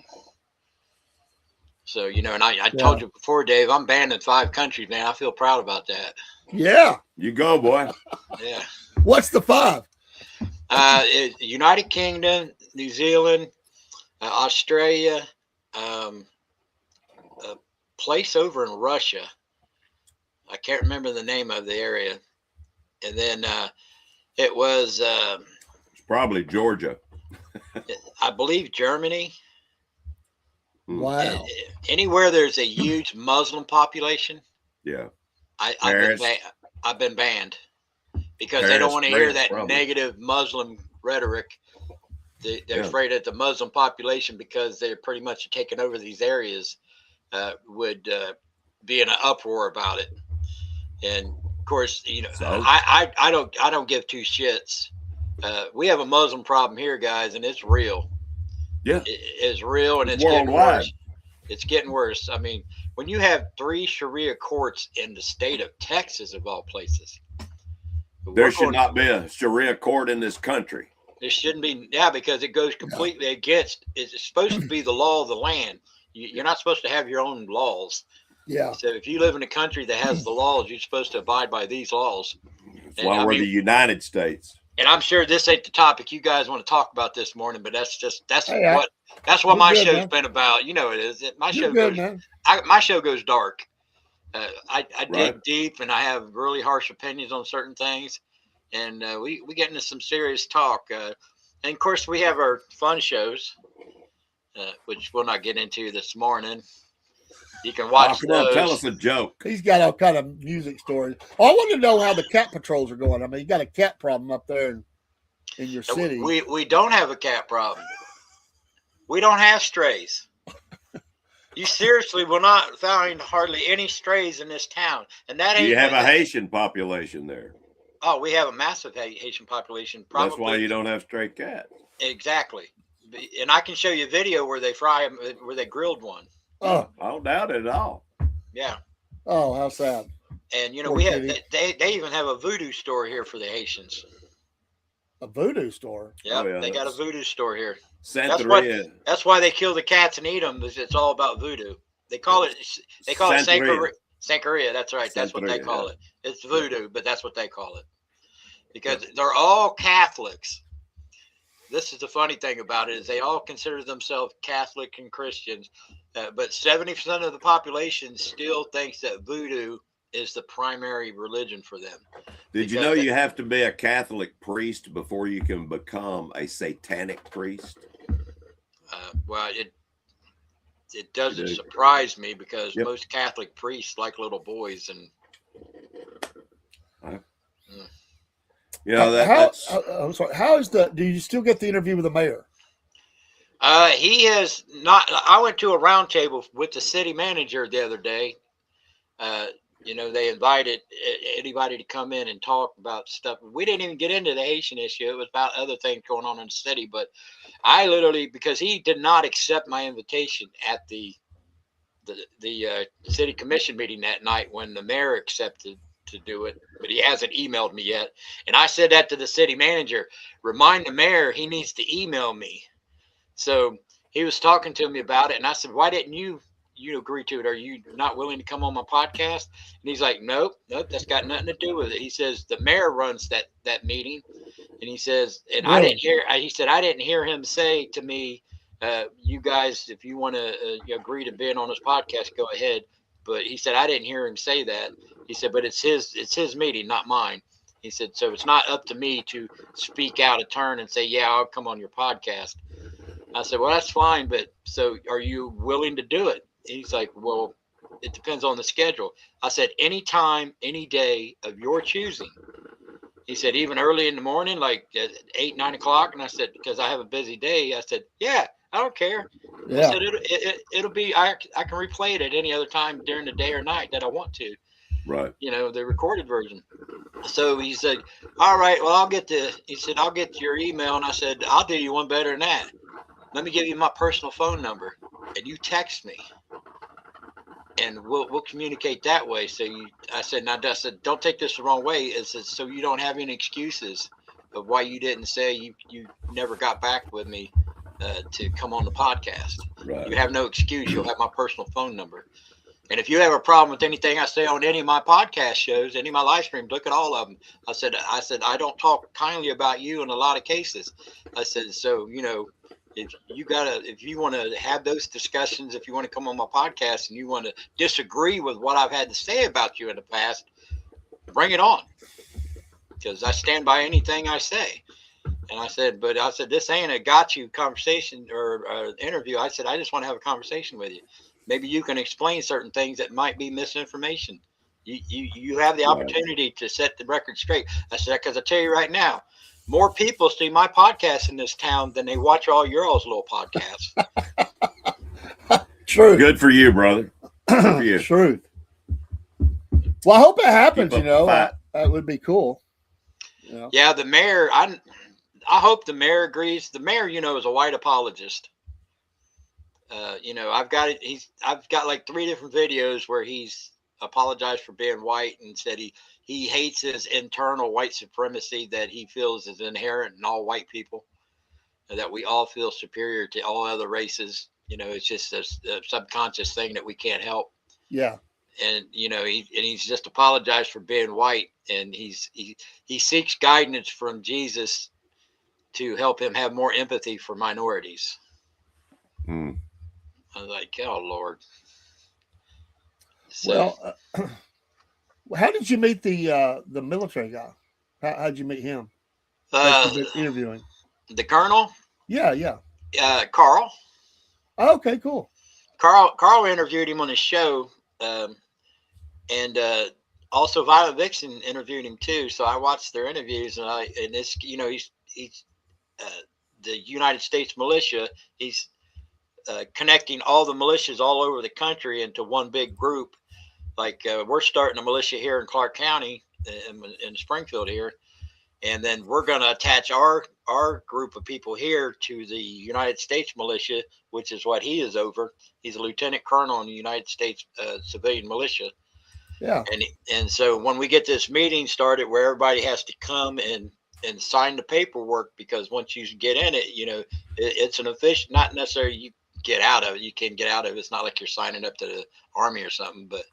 So, and I told you before, Dave, I'm banned in 5 countries, man. I feel proud about that. Yeah. You go, boy. Yeah. What's the 5? United Kingdom, New Zealand, Australia, a place over in Russia. I can't remember the name of the area. And then it was It's probably Georgia. I believe Germany. Wow. Anywhere there's a huge Muslim population, Yeah. I've been banned because they Paris, don't want to hear France, that probably. negative Muslim rhetoric. They're afraid that the Muslim population, because they're pretty much taking over these areas, would be in an uproar about it. And of course, So? I don't give 2 shits. We have a Muslim problem here, guys, and it's real. Yeah. It's real, and It's it's getting worldwide. worse. It's getting worse. I mean, when you have 3 Sharia courts in the state of Texas, of all places, There should not be a Sharia court in this country. There shouldn't be, because it goes completely against. It's supposed to be the law of the land. You're not supposed to have your own laws. Yeah. So if you live in a country that has the laws, you're supposed to abide by these laws. That's why we're the United States. And I'm sure this ain't the topic you guys want to talk about this morning, but that's Hey, what my good, show's man. been about. You know it is. My show You're good, goes. man. My show goes dark. I dig Right. deep, and I have really harsh opinions on certain things, and we get into some serious talk. And of course, we have our fun shows, which we'll not get into this morning. You can watch Come on, those. tell us a joke. He's got all kind of music stories. I want to know how the cat patrols are going. I mean, you got a cat problem up there in your city. We don't have a cat problem. We don't have strays. You seriously will not find hardly any strays in this town, and that ain't. You have a Haitian population there. Oh, we have a massive Haitian population. Probably. That's why you don't have stray cats. Exactly, and I can show you a video where they fry them, where they grilled one. Oh, I don't doubt it at all. Yeah. oh, how sad. And Poor we have kitty. they even have a voodoo store here for the Haitians. A voodoo store. Yep, Oh, yeah, they got a that's- voodoo store here. Santeria. That's why they kill the cats and eat them. It's all about voodoo. They call it Santeria. Santeria. That's right. That's what they Santeria, call yeah. it. It's voodoo, but that's what they call it because they're all Catholics. This is the funny thing about it is they all consider themselves Catholic and Christians, but 70% of the population still thinks that voodoo is the primary religion for them. Did you because know they- you have to be a Catholic priest before you can become a satanic priest? Well, it doesn't do. surprise me because Yep. most Catholic priests like little boys, and You know, how, that's I'm sorry. How is do you still get the interview with the mayor? he has not. I went to a round table with the city manager the other day. They invited anybody to come in and talk about stuff. We didn't even get into the Haitian issue. It was about other things going on in the city. But I literally, because he did not accept my invitation at the city commission meeting that night when the mayor accepted to do it, but he hasn't emailed me yet. And I said that to the city manager, remind the mayor he needs to email me. So he was talking to me about it, and I said, why didn't you agree to it? Are you not willing to come on my podcast? And he's like, nope, that's got nothing to do with it. He says the mayor runs that meeting, and he says, and Really? he said I didn't hear him say to me, you guys, if you want to agree to being on his podcast, go ahead. But he said I didn't hear him say that. He said, but it's his meeting, not mine. He said, so it's not up to me to speak out of turn and say, yeah, I'll come on your podcast. I said, well, that's fine, but so are you willing to do it? He's like, well, it depends on the schedule. I said, anytime, any day of your choosing. He said, even early in the morning, like at 8, 9 o'clock. And I said, because I have a busy day. I said, yeah, I don't care. Yeah. I said, it'll be, I can replay it at any other time during the day or night that I want to, right. the recorded version. So he said, all right, well, I'll get your email. And I said, I'll do you one better than that. Let me give you my personal phone number and you text me and we'll communicate that way. So I said, don't take this the wrong way. It's so you don't have any excuses of why you didn't say you never got back with me to come on the podcast. Right. You have no excuse. You'll have my personal phone number. And if you have a problem with anything I say on any of my podcast shows, any of my live streams, look at all of them. I said, I don't talk kindly about you in a lot of cases. I said, so, you know, if you want to have those discussions, if you want to come on my podcast and you want to disagree with what I've had to say about you in the past, bring it on. Because I stand by anything I say. And I said, this ain't a got you conversation or interview. I said, I just want to have a conversation with you. Maybe you can explain certain things that might be misinformation. You have the opportunity to set the record straight. I said, because I tell you right now, more people see my podcast in this town than they watch all your all's little podcasts. True. Good for you, brother. Good for you. Truth. Well, I hope it happens. Keep You up know, the fight. that would be cool. You know? Yeah, the mayor. I hope the mayor agrees. The mayor, you know, is a white apologist. You know, I've got like 3 different videos where he's apologized for being white and said he hates his internal white supremacy that he feels is inherent in all white people, and that we all feel superior to all other races. You know, it's just a subconscious thing that we can't help. Yeah. And you know, he's just apologized for being white, and he seeks guidance from Jesus to help him have more empathy for minorities. Mm. I was like, oh Lord. So, Well, how did you meet the military guy? How'd you meet him? That you've been interviewing. the colonel, Yeah. Carl. Oh, okay, cool. Carl interviewed him on his show, and also Violent Vixen interviewed him too. So I watched their interviews, and this, you know, he's the United States militia. He's connecting all the militias all over the country into one big group. Like we're starting a militia here in Clark County, in Springfield here, and then we're going to attach our group of people here to the United States militia, which is what he is over. He's a lieutenant colonel in the United States civilian militia. Yeah. And so when we get this meeting started, where everybody has to come and sign the paperwork, because once you get in it, you know, it's an official, not necessarily you get out of it. You can get out of it. It's not like you're signing up to the army or something, but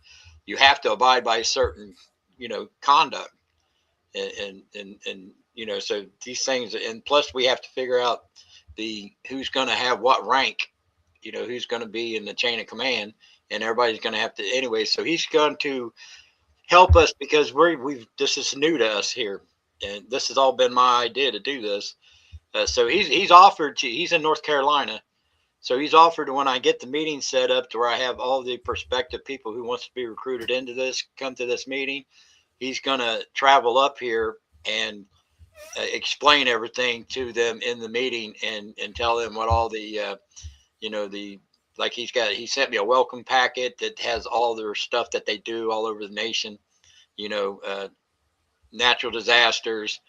you have to abide by certain, you know, conduct and you know, so these things, and plus we have to figure out who's going to have what rank, you know, who's going to be in the chain of command, and everybody's going to have to anyway. So he's going to help us because this is new to us here, and this has all been my idea to do this. So he's offered to, he's in North Carolina. So he's offered, when I get the meeting set up to where I have all the prospective people who wants to be recruited into this, come to this meeting, he's going to travel up here and explain everything to them in the meeting and tell them what all the, you know, like he sent me a welcome packet that has all their stuff that they do all over the nation, you know, natural disasters,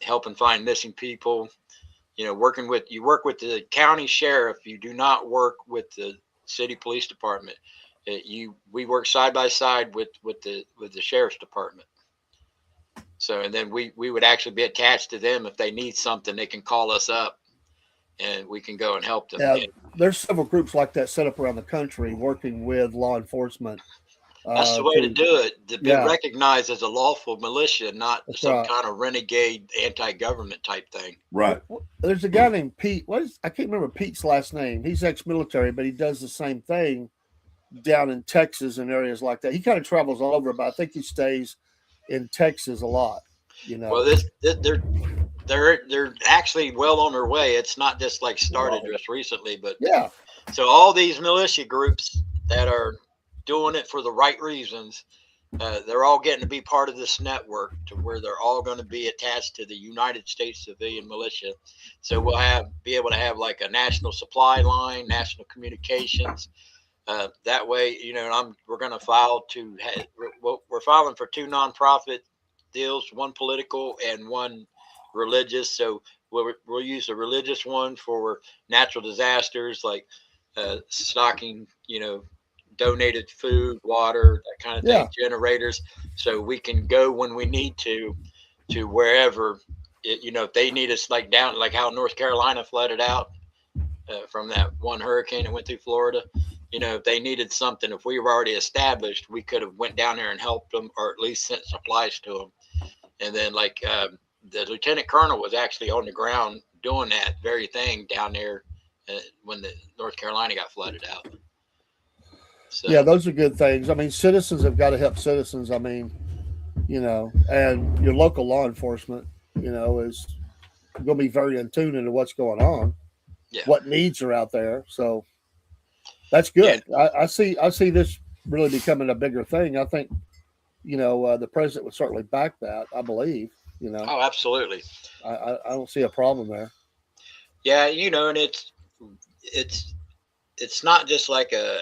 helping find missing people. You know, work with the county sheriff. You do not work with the city police department. We work side by side with the sheriff's department. So, and then we would actually be attached to them. If they need something, they can call us up and we can go and help them. Yeah, there's several groups like that set up around the country working with law enforcement. That's the way to do it. To be yeah. recognized as a lawful militia, not That's some right. kind of renegade anti-government type thing. Right. There's a guy named Pete. I can't remember Pete's last name. He's ex-military, but he does the same thing down in Texas and areas like that. He kind of travels all over, but I think he stays in Texas a lot. You know. Well, they're actually well on their way. It's not just like started just recently, but yeah. So all these militia groups that are doing it for the right reasons, they're all getting to be part of this network to where they're all going to be attached to the United States civilian militia. So we'll be able to have like a national supply line, national communications. That way, you know, we're going to file we're filing for 2 nonprofit deals, one political and one religious. So we'll use the religious one for natural disasters, like stocking, you know, donated food, water, that kind of thing, generators, so we can go when we need to wherever, you know, if they need us, like down, like how North Carolina flooded out, from that one hurricane that went through Florida. You know, if they needed something, if we were already established, we could have went down there and helped them, or at least sent supplies to them. And then, like, the lieutenant colonel was actually on the ground doing that very thing down there when the North Carolina got flooded out. So, Yeah, those are good things. I mean, citizens have got to help citizens. I mean, you know, and your local law enforcement, you know, is going to be very in tune into what's going on, yeah, what needs are out there. So that's good. Yeah. I see this really becoming a bigger thing. I think, you know, the president would certainly back that. I believe, you know, oh, absolutely. I don't see a problem there. Yeah, you know, and it's not just like a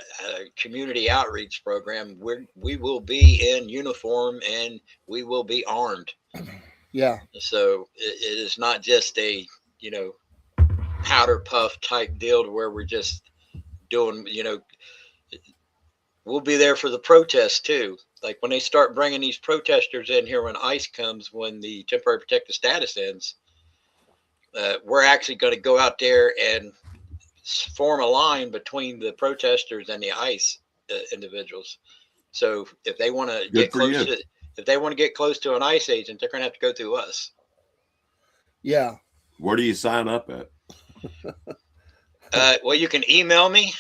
community outreach program. We will be in uniform and we will be armed. Yeah. So it is not just a, you know, powder puff type deal to where we're just doing, you know, we'll be there for the protests too. Like when they start bringing these protesters in here, when ICE comes, when the temporary protected status ends, we're actually going to go out there and form a line between the protesters and the ICE individuals. So if they want to get close to, if they want to get close to an ICE agent, they're going to have to go through us. Yeah. Where do you sign up at? Well, you can email me.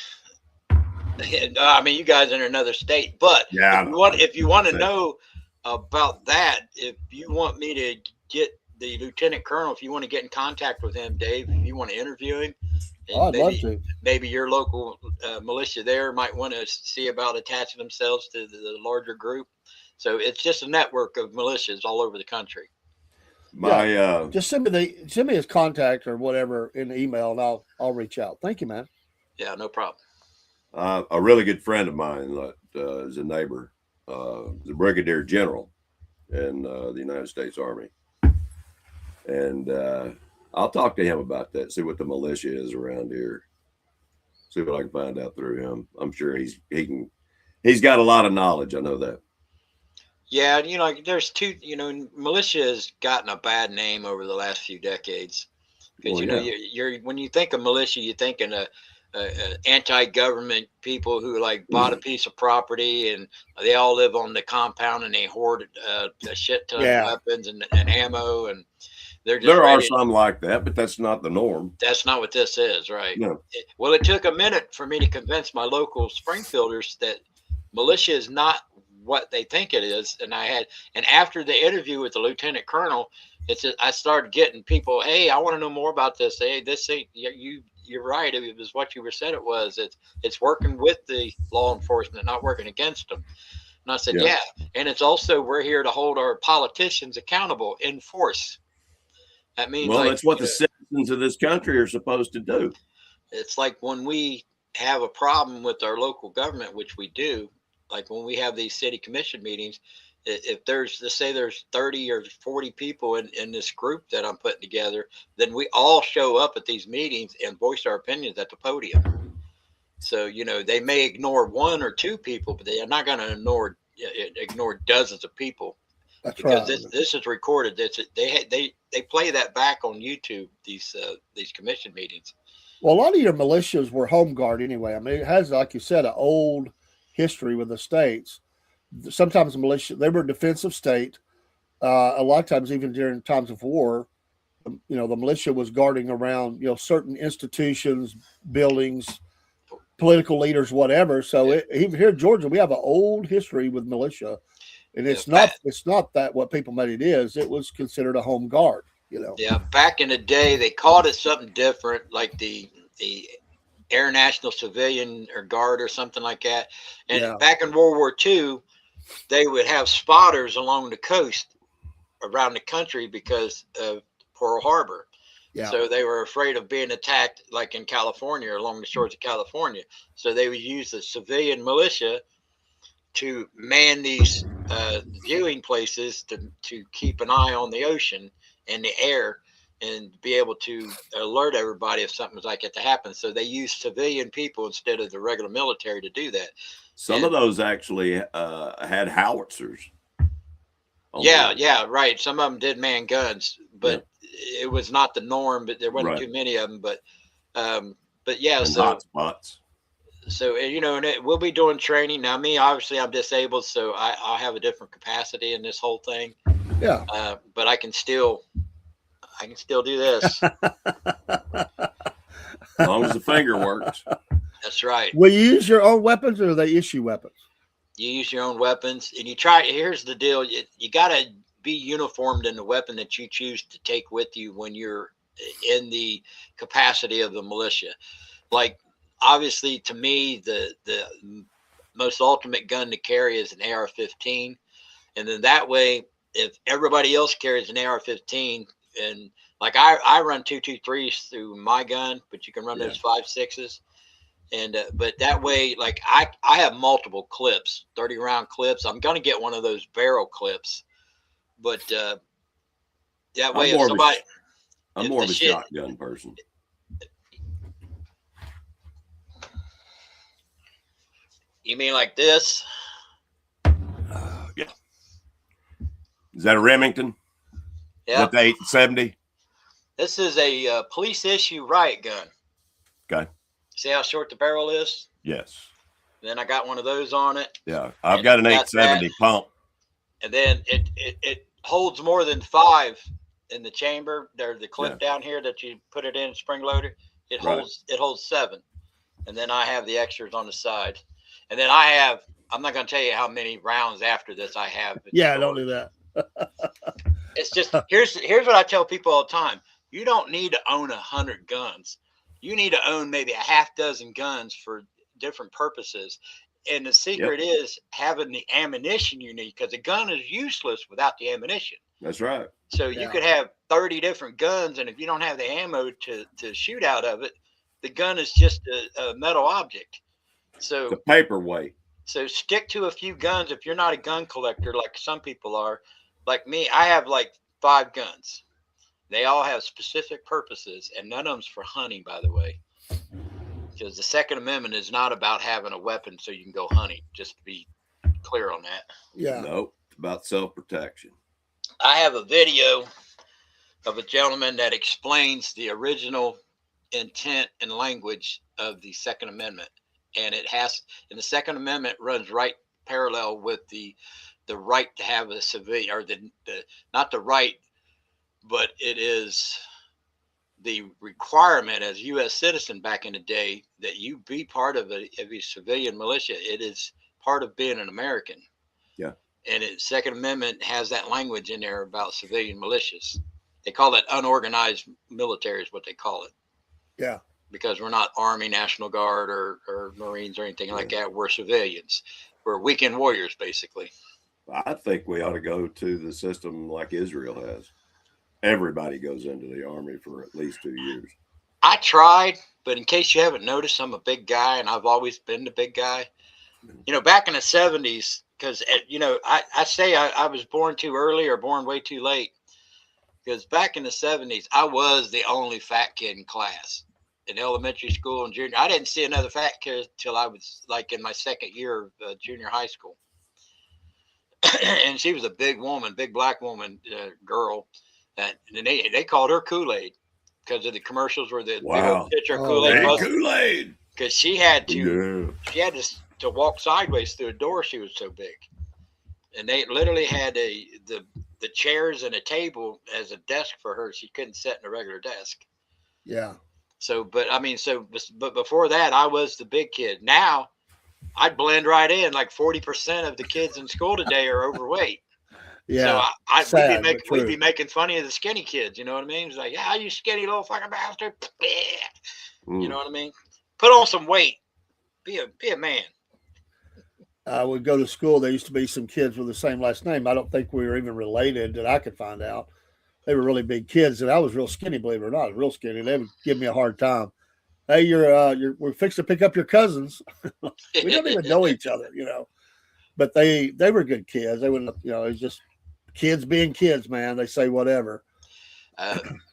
I mean, you guys are in another state, but Yeah, if you want to know about that, if you want me to get the lieutenant colonel, if you want to get in contact with him, Dave, if you want to interview him, I'd love to. Maybe your local militia there might want to see about attaching themselves to the larger group. So it's just a network of militias all over the country. Just send me his contact or whatever in the email, and I'll reach out. Thank you, man. Yeah, no problem. A really good friend of mine is a neighbor, the brigadier general in the United States Army, and I'll talk to him about that. See what the militia is around here. See what I can find out through him. I'm sure he's got a lot of knowledge. I know that. Yeah, you know, there's two. You know, militia has gotten a bad name over the last few decades because you know you're when you think of militia, you're thinking of anti-government people who like bought a piece of property and they all live on the compound and they hoard a shit ton of weapons and ammo, and there are some like that, but that's not the norm. That's not what this is, right? No. Well, it took a minute for me to convince my local Springfielders that militia is not what they think it is, and after the interview with the lieutenant colonel, I started getting people, hey, I want to know more about this. Hey, this thing, you're right. It was what you were said it was. It's working with the law enforcement, not working against them. And I said, yeah. And it's also, we're here to hold our politicians accountable in force. That means, well, that's what the citizens of this country are supposed to do. It's like when we have a problem with our local government, which we do, like when we have these city commission meetings, if let's say there's 30 or 40 people in this group that I'm putting together, then we all show up at these meetings and voice our opinions at the podium. So, you know, they may ignore one or two people, but they are not going to ignore dozens of people. That's because right. This is recorded. They play that back on YouTube, these commission meetings. Well, a lot of your militias were home guard anyway. I mean, it has, like you said, an old history with the states. Sometimes the militia, they were a defensive state. A lot of times, even during times of war, you know, the militia was guarding around, you know, certain institutions, buildings, political leaders, whatever. So even here in Georgia, we have an old history with militia, and it's not that what people made it is. It was considered a home guard, you know. Yeah, back in the day, they called it something different, like the Air National Civilian or Guard or something like that. And back in World War II, they would have spotters along the coast around the country because of Pearl Harbor. Yeah. So they were afraid of being attacked, like in California, along the shores of California. So they would use the civilian militia to man these viewing places to keep an eye on the ocean and the air and be able to alert everybody if something was like that to happen. So they used civilian people instead of the regular military to do that. Some of those actually had howitzers. Yeah, right. Some of them did man guns, but it was not the norm. But there wasn't too many of them. But But yeah, And so hot spots. and we'll be doing training. Now, me, obviously, I'm disabled, so I'll have a different capacity in this whole thing. Yeah. But I can still do this. As long as the finger works. That's right. Will you use your own weapons or do they issue weapons? You use your own weapons, and you try. Here's the deal: you got to be uniformed in the weapon that you choose to take with you when you're in the capacity of the militia. Like, obviously, to me, the most ultimate gun to carry is an AR-15, and then that way, if everybody else carries an AR-15, and like I run 223s through my gun, but you can run those 5.6s. And but that way, like I have multiple clips, 30-round clips. I'm gonna get one of those barrel clips, but that way, if somebody, I'm more of a shotgun person. You mean like this? Yeah. Is that a Remington? Yeah. Is that the 870? This is a police issue riot gun. Okay. See how short the barrel is? Yes. Then I got one of those on it. Yeah, I've got an 870 pump. And then it holds more than 5 in the chamber. There's the clip down here that you put it in, spring loader. It holds 7. And then I have the extras on the side. And then I'm not going to tell you how many rounds after this I have. Yeah, don't do that. It's just, here's what I tell people all the time. You don't need to own 100 guns. You need to own maybe a half dozen guns for different purposes. And the secret is having the ammunition you need, because a gun is useless without the ammunition. That's right. So you could have 30 different guns, and if you don't have the ammo to shoot out of it, the gun is just a metal object. So it's a paperweight. So stick to a few guns if you're not a gun collector like some people are. Like me, I have like 5 guns. They all have specific purposes, and none of them's for hunting, by the way. Because the Second Amendment is not about having a weapon so you can go hunting, just to be clear on that. Yeah. Nope. It's about self-protection. I have a video of a gentleman that explains the original intent and language of the Second Amendment. And the Second Amendment runs right parallel with the right to have a civilian, or not the right, but it is the requirement as a U.S. citizen back in the day that you be part of a civilian militia. It is part of being an American. Yeah. And the Second Amendment has that language in there about civilian militias. They call it unorganized military is what they call it. Yeah. Because we're not Army, National Guard, or Marines or anything like that. We're civilians. We're weekend warriors, basically. I think we ought to go to the system like Israel has. Everybody goes into the Army for at least 2 years. I tried, but in case you haven't noticed, I'm a big guy, and I've always been the big guy. Back in the 70s, because, I say I was born too early or born way too late. Because back in the 70s, I was the only fat kid in class. In elementary school and junior. I didn't see another fat kid till I was like in my second year of junior high school. And she was a big woman, big black woman, girl. And they called her Kool-Aid because of the commercials where the big old picture of Kool-Aid. Hey, Kool-Aid. Because she had to walk sideways through a door. She was so big. And they literally had the chairs and a table as a desk for her. She couldn't sit in a regular desk. Yeah. So, but before that, I was the big kid. Now, I'd blend right in. Like 40% of the kids in school today are overweight. Yeah. So we'd be making fun of the skinny kids. You know what I mean? It's like, yeah, you skinny little fucking bastard. You know what I mean? Put on some weight. Be a man. I would go to school. There used to be some kids with the same last name. I don't think we were even related that I could find out. They were really big kids, and I was real skinny, believe it or not. I was real skinny. They would give me a hard time. Hey, we're fixed to pick up your cousins. We don't even know each other, But they were good kids. They wouldn't, it was just kids being kids, man. They say whatever.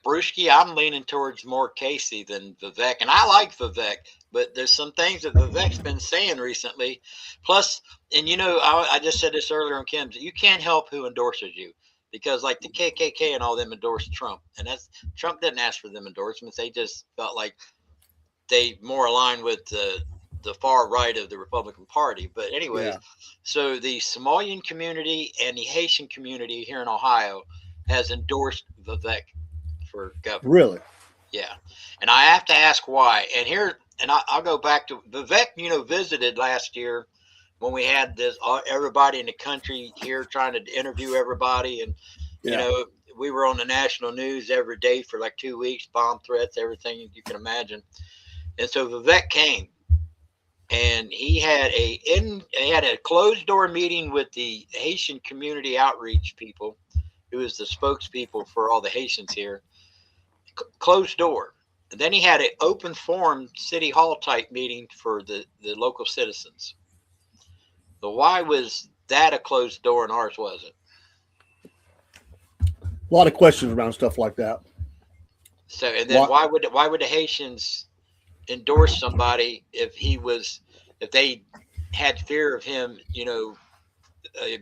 Brewski, I'm leaning towards more Casey than Vivek, and I like Vivek, but there's some things that Vivek's been saying recently. Plus, and I just said this earlier on Kim's, you can't help who endorses you. Because like the KKK and all them endorsed Trump, and Trump didn't ask for them endorsements. They just felt like they more align with the far right of the Republican Party. But anyways, Yeah. so the Somalian community and the Haitian community here in Ohio has endorsed Vivek for governor. Really? Yeah. And I have to ask why. And here, and I'll go back to Vivek, visited last year when we had this, everybody in the country here trying to interview everybody. And, Yeah. we were on the national news every day for like 2 weeks, bomb threats, everything you can imagine. And so Vivek came, and he had a closed door meeting with the Haitian community outreach people, who is the spokespeople for all the Haitians here. Closed door. And then he had an open forum city hall type meeting for the local citizens. So why was that a closed door and ours wasn't? A lot of questions around stuff like that. So, and then why would the Haitians endorse somebody if they had fear of him,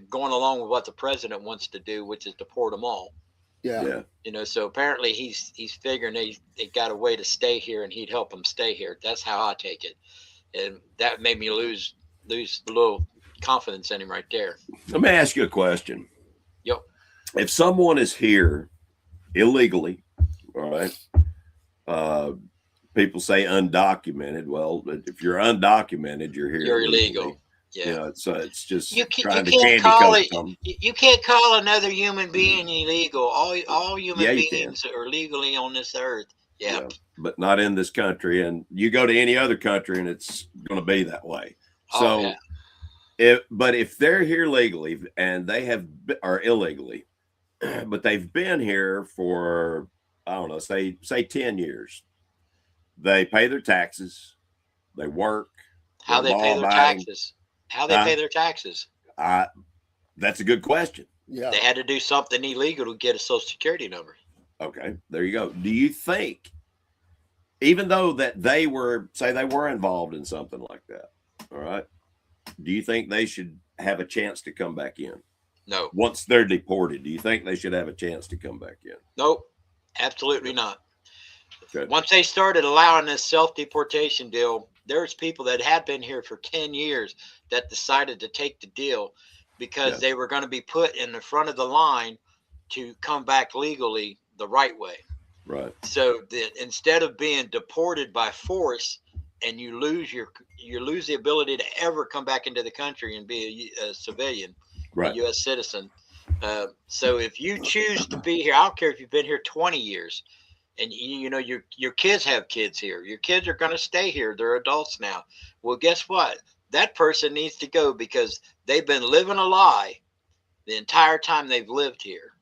going along with what the president wants to do, which is deport them all? Yeah. So apparently he's figuring they got a way to stay here, and he'd help them stay here. That's how I take it, and that made me lose a little confidence in him right there. Let me ask you a question. Yep. If someone is here illegally, all right, people say undocumented. Well, if you're undocumented, you're here. You're illegally. illegal. Yeah. So it's just You trying to can't candy call coat it. them. You can't call another human being illegal. All human Yeah, you beings are legally on this earth. Yeah. But not in this country. And you go to any other country, and it's going to be that way. So, if they're here legally and they are illegally, but they've been here for, I don't know, say 10 years, they pay their taxes, they work. How they pay their taxes? How they pay their taxes? That's a good question. Yeah. They had to do something illegal to get a social security number. Okay, there you go. Do you think, even though that they were involved in something like that, all right, do you think they should have a chance to come back in? No. Once they're deported, do you think they should have a chance to come back in? Nope. Absolutely not. Okay. Once they started allowing this self-deportation deal, there's people that had been here for 10 years that decided to take the deal because they were going to be put in the front of the line to come back legally the right way. Right. So that instead of being deported by force, and you lose the ability to ever come back into the country and be a civilian, right, a U.S. citizen. So if you choose to be here, I don't care if you've been here 20 years, and your kids have kids here. Your kids are going to stay here. They're adults now. Well, guess what? That person needs to go because they've been living a lie the entire time they've lived here.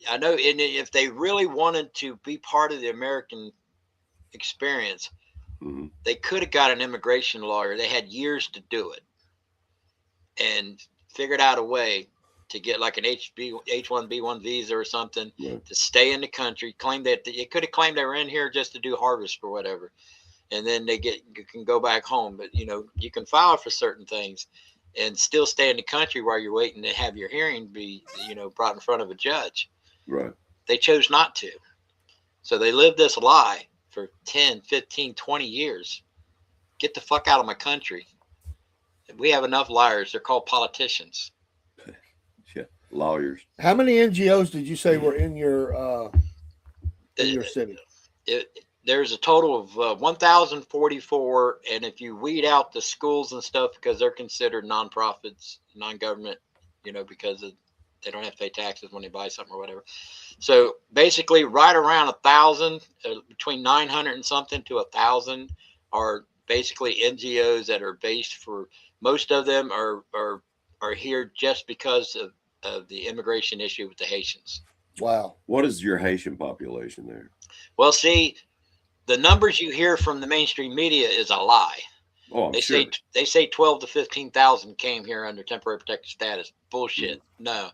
I know, and if they really wanted to be part of the American experience, they could have got an immigration lawyer. They had years to do it and figured out a way to get like an H-1B1 visa or something to stay in the country. Claim that they could have claimed they were in here just to do harvest or whatever, and then you can go back home. But you can file for certain things and still stay in the country while you're waiting to have your hearing be brought in front of a judge. Right. They chose not to, so they lived this lie for 10, 15, 20 years. Get the fuck out of my country. We have enough liars. They're called politicians. Yeah, lawyers. How many NGOs did you say were in your city? There's a total of 1,044, and if you weed out the schools and stuff, because they're considered nonprofits, non-government, because they don't have to pay taxes when they buy something or whatever. So basically, right around 1,000, between 900 and something to 1,000, are basically NGOs that are based for. Most of them are here just because of the immigration issue with the Haitians. Wow. What is your Haitian population there? Well, see, the numbers you hear from the mainstream media is a line. Oh, they say 12 to 15,000 came here under temporary protected status. Bullshit. No,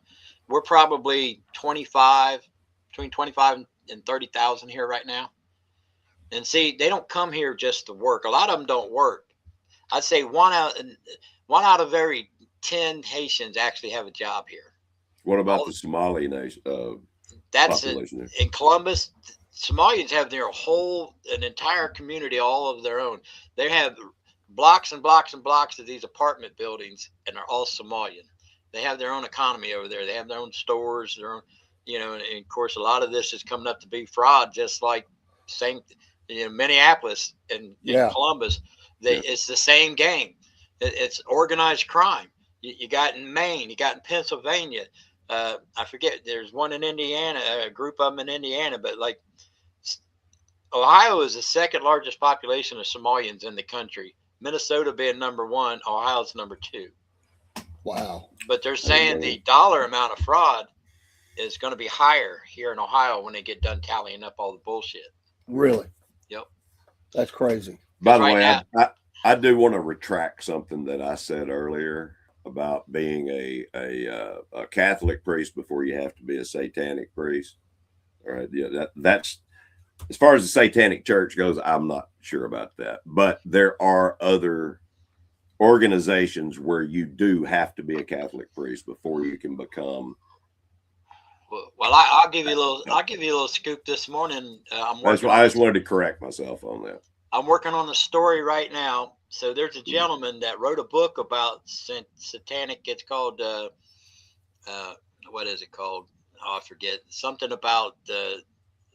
we're probably between 25 and 30,000 here right now. And see, they don't come here just to work. A lot of them don't work. I'd say one out of every 10 Haitians actually have a job here. What about the Somali nation? That's in Columbus. Somalians have an entire community all of their own. They have blocks and blocks and blocks of these apartment buildings, and they're all Somalian. They have their own economy over there. They have their own stores, their own, and of course, a lot of this is coming up to be fraud, just like Minneapolis and Columbus. It's the same game. It's organized crime. You got in Maine, you got in Pennsylvania. I forget. There's one in Indiana, a group of them in Indiana, but like Ohio is the second largest population of Somalians in the country. Minnesota being number one, Ohio's number two. Wow. But they're saying the dollar amount of fraud is going to be higher here in Ohio when they get done tallying up all the bullshit. Really? Yep. That's crazy. By the way, I do want to retract something that I said earlier about being a Catholic priest before you have to be a satanic priest. All right. Yeah, that's as far as the Satanic Church goes, I'm not sure about that. But there are other organizations where you do have to be a Catholic priest before you can become. Well, I'll give you a little scoop this morning. I just wanted to correct myself on that. I'm working on a story right now. So there's a gentleman that wrote a book about satanic. It's called what is it called? Oh, I forget. Something about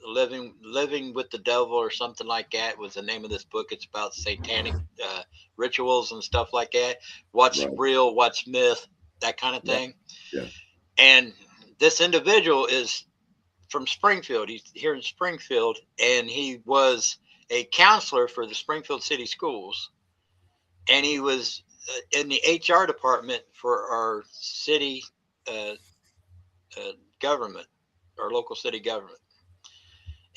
living with the devil or something like that was the name of this book. It's about satanic rituals and stuff like that. What's real, what's myth, that kind of thing. Yeah. And this individual is from Springfield. He's here in Springfield, and he was a counselor for the Springfield City Schools. And he was in the HR department for our city government, our local city government.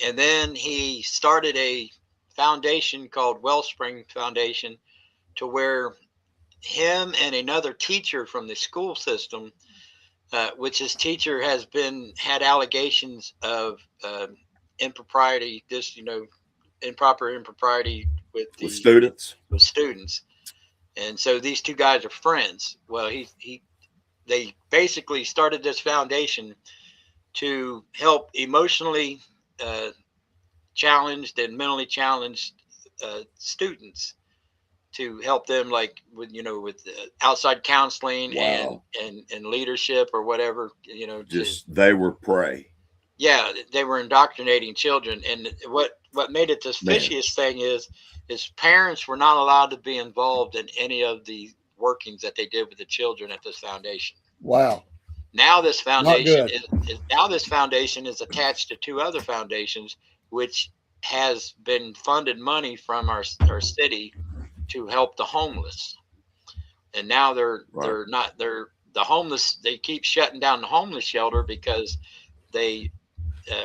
And then he started a foundation called Wellspring Foundation, to where him and another teacher from the school system, which his teacher had allegations of impropriety, impropriety with students. And so these two guys are friends. Well, they basically started this foundation to help emotionally challenged and mentally challenged students, to help them with outside counseling and leadership or whatever, they were prey. Yeah, they were indoctrinating children. And what made it the fishiest thing is parents were not allowed to be involved in any of the workings that they did with the children at this foundation. Wow. Now this foundation is attached to two other foundations, which has been funded money from our city to help the homeless. And now the homeless, they keep shutting down the homeless shelter because they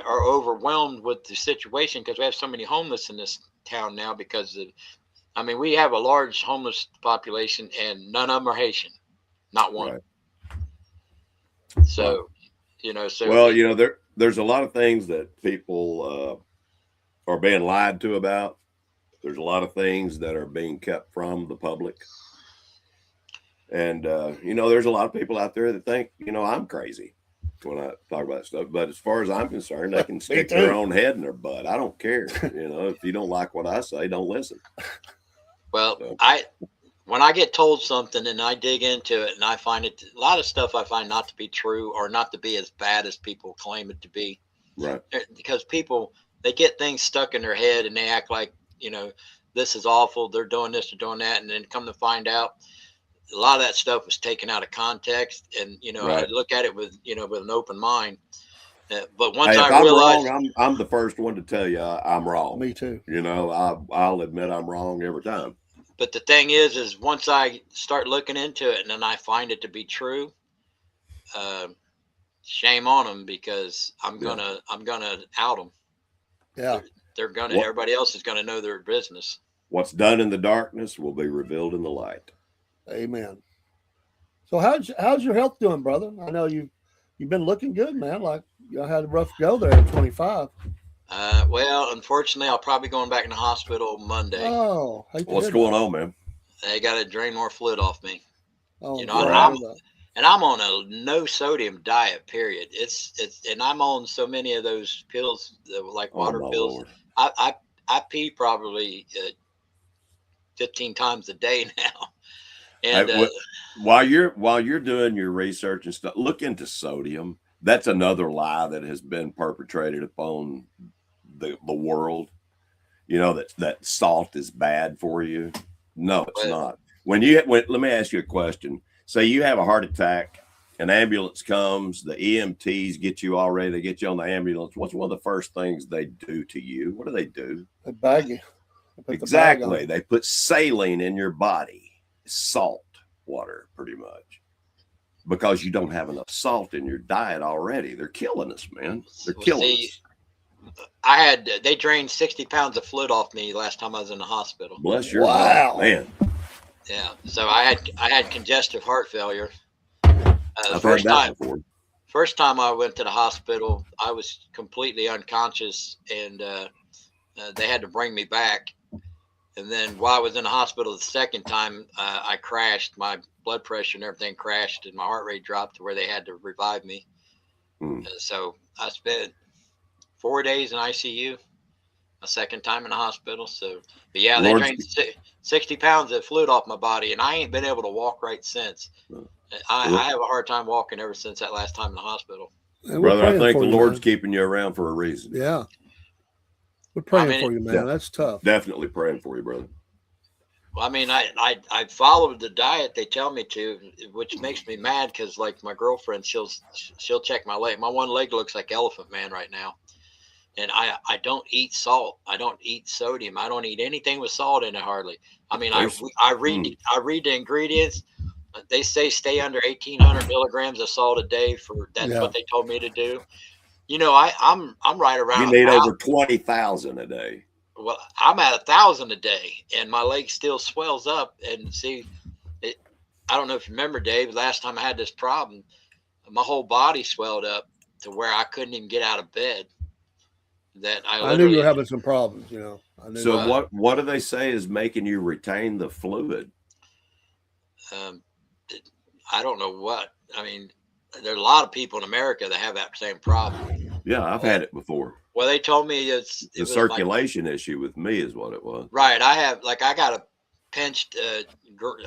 are overwhelmed with the situation, because we have so many homeless in this town now we have a large homeless population, and none of them are Haitian, not one. Right. So, there's a lot of things that people are being lied to about. There's a lot of things that are being kept from the public. And, there's a lot of people out there that think, I'm crazy when I talk about stuff. But as far as I'm concerned, they can stick their own head in their butt. I don't care. If you don't like what I say, don't listen. Well, when I get told something and I dig into it, and I find a lot of stuff I find not to be true, or not to be as bad as people claim it to be. Right. Because people, they get things stuck in their head and they act like, this is awful, they're doing this, they're doing that. And then come to find out, a lot of that stuff was taken out of context. And, I look at it with an open mind. But once I realized, I'm the first one to tell you I'm wrong. Me too. I'll admit I'm wrong every time. But the thing is once I start looking into it and then I find it to be true, shame on them, because I'm gonna out them. Yeah, they're gonna. Everybody else is gonna know their business. What's done in the darkness will be revealed in the light. Amen. So how's your health doing, brother? I know you've been looking good, man. Like you had a rough go there at 25. Well, unfortunately, I'll probably going back in the hospital Monday. Oh, what's going on, man? They got to drain more fluid off me. Oh, and I'm on a no sodium diet. Period. And I'm on so many of those pills, like water my pills. Lord. I pee probably 15 times a day now, and While you're doing your research and stuff, look into sodium. That's another lie that has been perpetrated upon the world. You know that salt is bad for you. No, it's not. Let me ask you a question. Say you have a heart attack, an ambulance comes, the EMTs get you all ready, they get you on the ambulance. What's one of the first things they do to you? What do they do? They bag you. Exactly. They put saline in your body, salt water, pretty much, because you don't have enough salt in your diet already. They're killing us, man. They're killing us. They drained 60 pounds of fluid off me last time I was in the hospital. Bless your heart, man. Yeah. So I had congestive heart failure. I've heard that before. First time I went to the hospital, I was completely unconscious, and they had to bring me back. And then while I was in the hospital the second time, I crashed. My blood pressure and everything crashed, and my heart rate dropped to where they had to revive me. So I spent 4 days in ICU, a second time in the hospital. So, but yeah, they drained 60 pounds of fluid off my body, and I ain't been able to walk right since. I have a hard time walking ever since that last time in the hospital. Brother, I think the Lord's keeping you around for a reason. Yeah. We're praying for you, man. That's tough. Definitely praying for you, brother. Well, I mean, I followed the diet they tell me to, which makes me mad because, like, my girlfriend, she'll check my leg. My one leg looks like Elephant Man right now. And I don't eat salt. I don't eat sodium. I don't eat anything with salt in it hardly. I mean, I read the ingredients. They say stay under 1,800 milligrams of salt a day. That's what they told me to do. You know, I'm right around. You need over 20,000 a day. Well, I'm at 1,000 a day, and my leg still swells up. And see, I don't know if you remember, Dave. Last time I had this problem, my whole body swelled up to where I couldn't even get out of bed. That I knew you were having some problems. You know. So what do they say is making you retain the fluid? I don't know what. I mean, there's a lot of people in America that have that same problem. Yeah, I've had it before. Well, they told me it was circulation issue with me is what it was. Right. I got a pinched,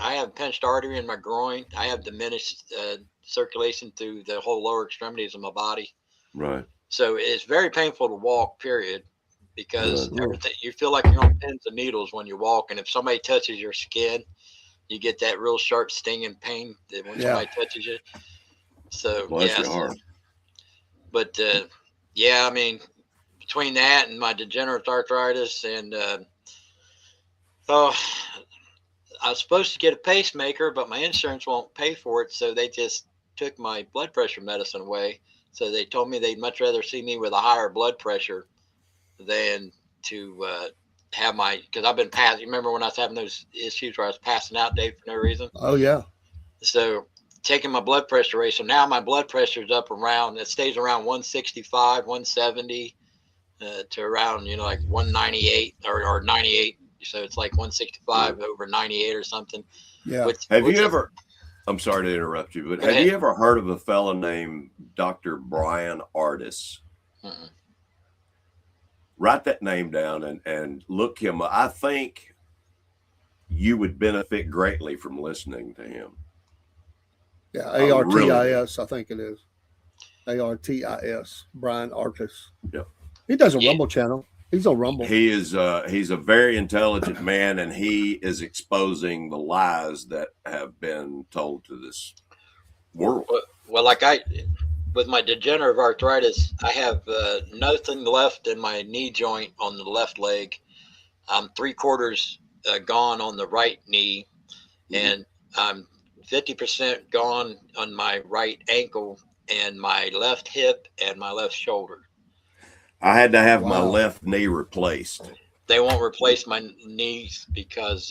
I have a pinched artery in my groin. I have diminished circulation through the whole lower extremities of my body. Right. So it's very painful to walk, period, because everything, you feel like you're on pins and needles when you walk. And if somebody touches your skin, you get that real sharp stinging pain when somebody touches you. So, but I mean, between that and my degenerative arthritis and I was supposed to get a pacemaker, but my insurance won't pay for it. So they just took my blood pressure medicine away. So they told me they'd much rather see me with a higher blood pressure than to have because I've been passing. Remember when I was having those issues where I was passing out, Dave, for no reason? Oh, yeah. So taking my blood pressure rate. So now my blood pressure is up around, it stays around 165, 170 to around, like 198 or 98. So it's like 165 over 98 or something. Yeah. I'm sorry to interrupt you, but have you ever heard of a fellow named Dr. Brian Artis? Mm-mm. Write that name down and look him up. I think you would benefit greatly from listening to him. Yeah, ARTIS, I think it is. ARTIS, Brian Artis. Yeah. He does a Rumble channel. He's on Rumble. He's a very intelligent man, and he is exposing the lies that have been told to this world. Well, with my degenerative arthritis, I have nothing left in my knee joint on the left leg. I'm 3/4 gone on the right knee, and I'm 50% gone on my right ankle and my left hip and my left shoulder. I had to have my left knee replaced. They won't replace my knees because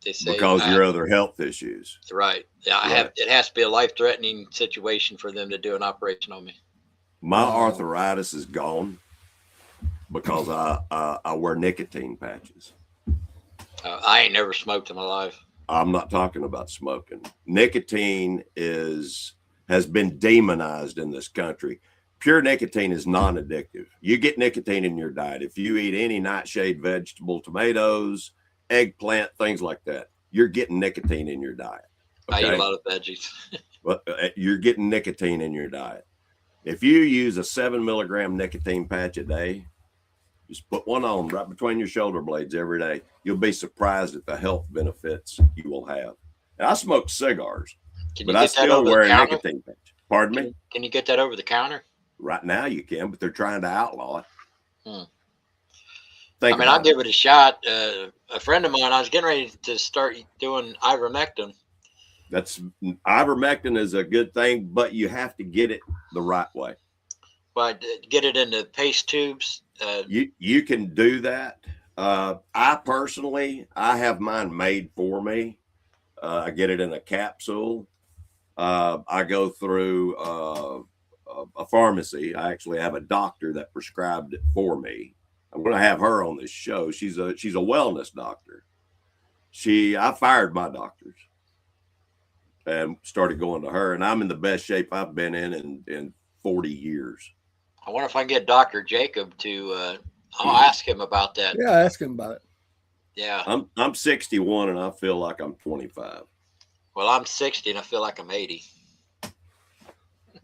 they say your other health issues. Right. Yeah, it has to be a life-threatening situation for them to do an operation on me. My arthritis is gone because I wear nicotine patches. I ain't never smoked in my life. I'm not talking about smoking. Nicotine is has been demonized in this country. Pure nicotine is non-addictive. You get nicotine in your diet. If you eat any nightshade vegetable, tomatoes, eggplant, things like that, you're getting nicotine in your diet. Okay? I eat a lot of veggies. But you're getting nicotine in your diet. If you use a 7 milligram nicotine patch a day, just put one on right between your shoulder blades every day. You'll be surprised at the health benefits you will have. And I smoke cigars, but I still wear a nicotine patch. Pardon me? Can you get that over the counter? Right now you can, but they're trying to outlaw it. I mean, I'll give it a shot. A friend of mine, I was getting ready to start doing ivermectin. Ivermectin is a good thing, but you have to get it the right way. But get it in the paste tubes. You can do that. I personally, I have mine made for me. I get it in a capsule. I go through a pharmacy. I actually have a doctor that prescribed it for me. I'm going to have her on this show. She's a wellness doctor. I fired my doctors and started going to her, and I'm in the best shape I've been in 40 years. I wonder if I can get Dr. Jacob to, I'll ask him about that. Yeah, ask him about it. Yeah. I'm 61 and I feel like I'm 25. Well, I'm 60 and I feel like I'm 80.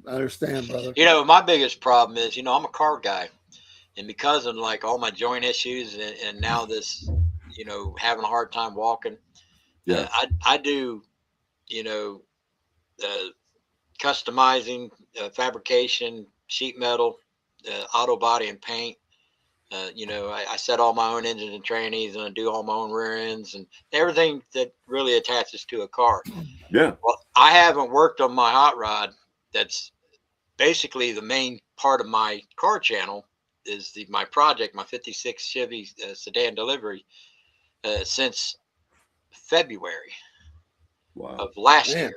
I understand, brother. You know, my biggest problem is, you know, I'm a car guy, and because of like all my joint issues and now this, you know, having a hard time walking. Yeah. I do, you know, customizing, fabrication, sheet metal, auto body and paint. You know, I set all my own engines and trannies, and I do all my own rear ends and everything that really attaches to a car. Yeah. Well, I haven't worked on my hot rod. That's basically the main part of my car channel is my project, my 56 Chevy sedan delivery, since February of last year.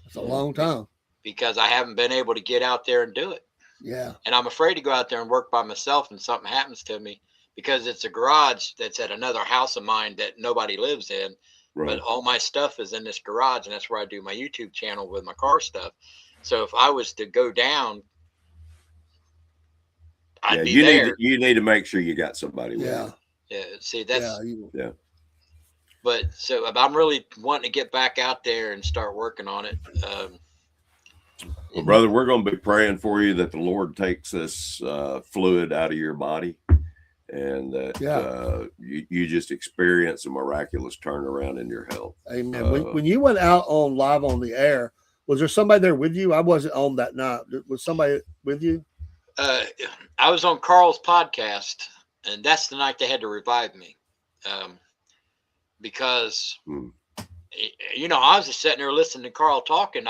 It's a long time. Because I haven't been able to get out there and do it. Yeah. And I'm afraid to go out there and work by myself and something happens to me, because it's a garage that's at another house of mine that nobody lives in. Right. But all my stuff is in this garage, and that's where I do my YouTube channel with my car stuff. So if I was to go down, I'd be there. You need to make sure you got somebody with you. Yeah. See, that's yeah. But so I'm really wanting to get back out there and start working on it. Well, brother, we're going to be praying for you that the Lord takes this fluid out of your body, and that you just experience a miraculous turnaround in your health. Amen. When you went out on live on the air, was there somebody there with you? I wasn't on that night. Was somebody with you? I was on Carl's podcast, and that's the night they had to revive me, because you know, I was just sitting there listening to Carl talking.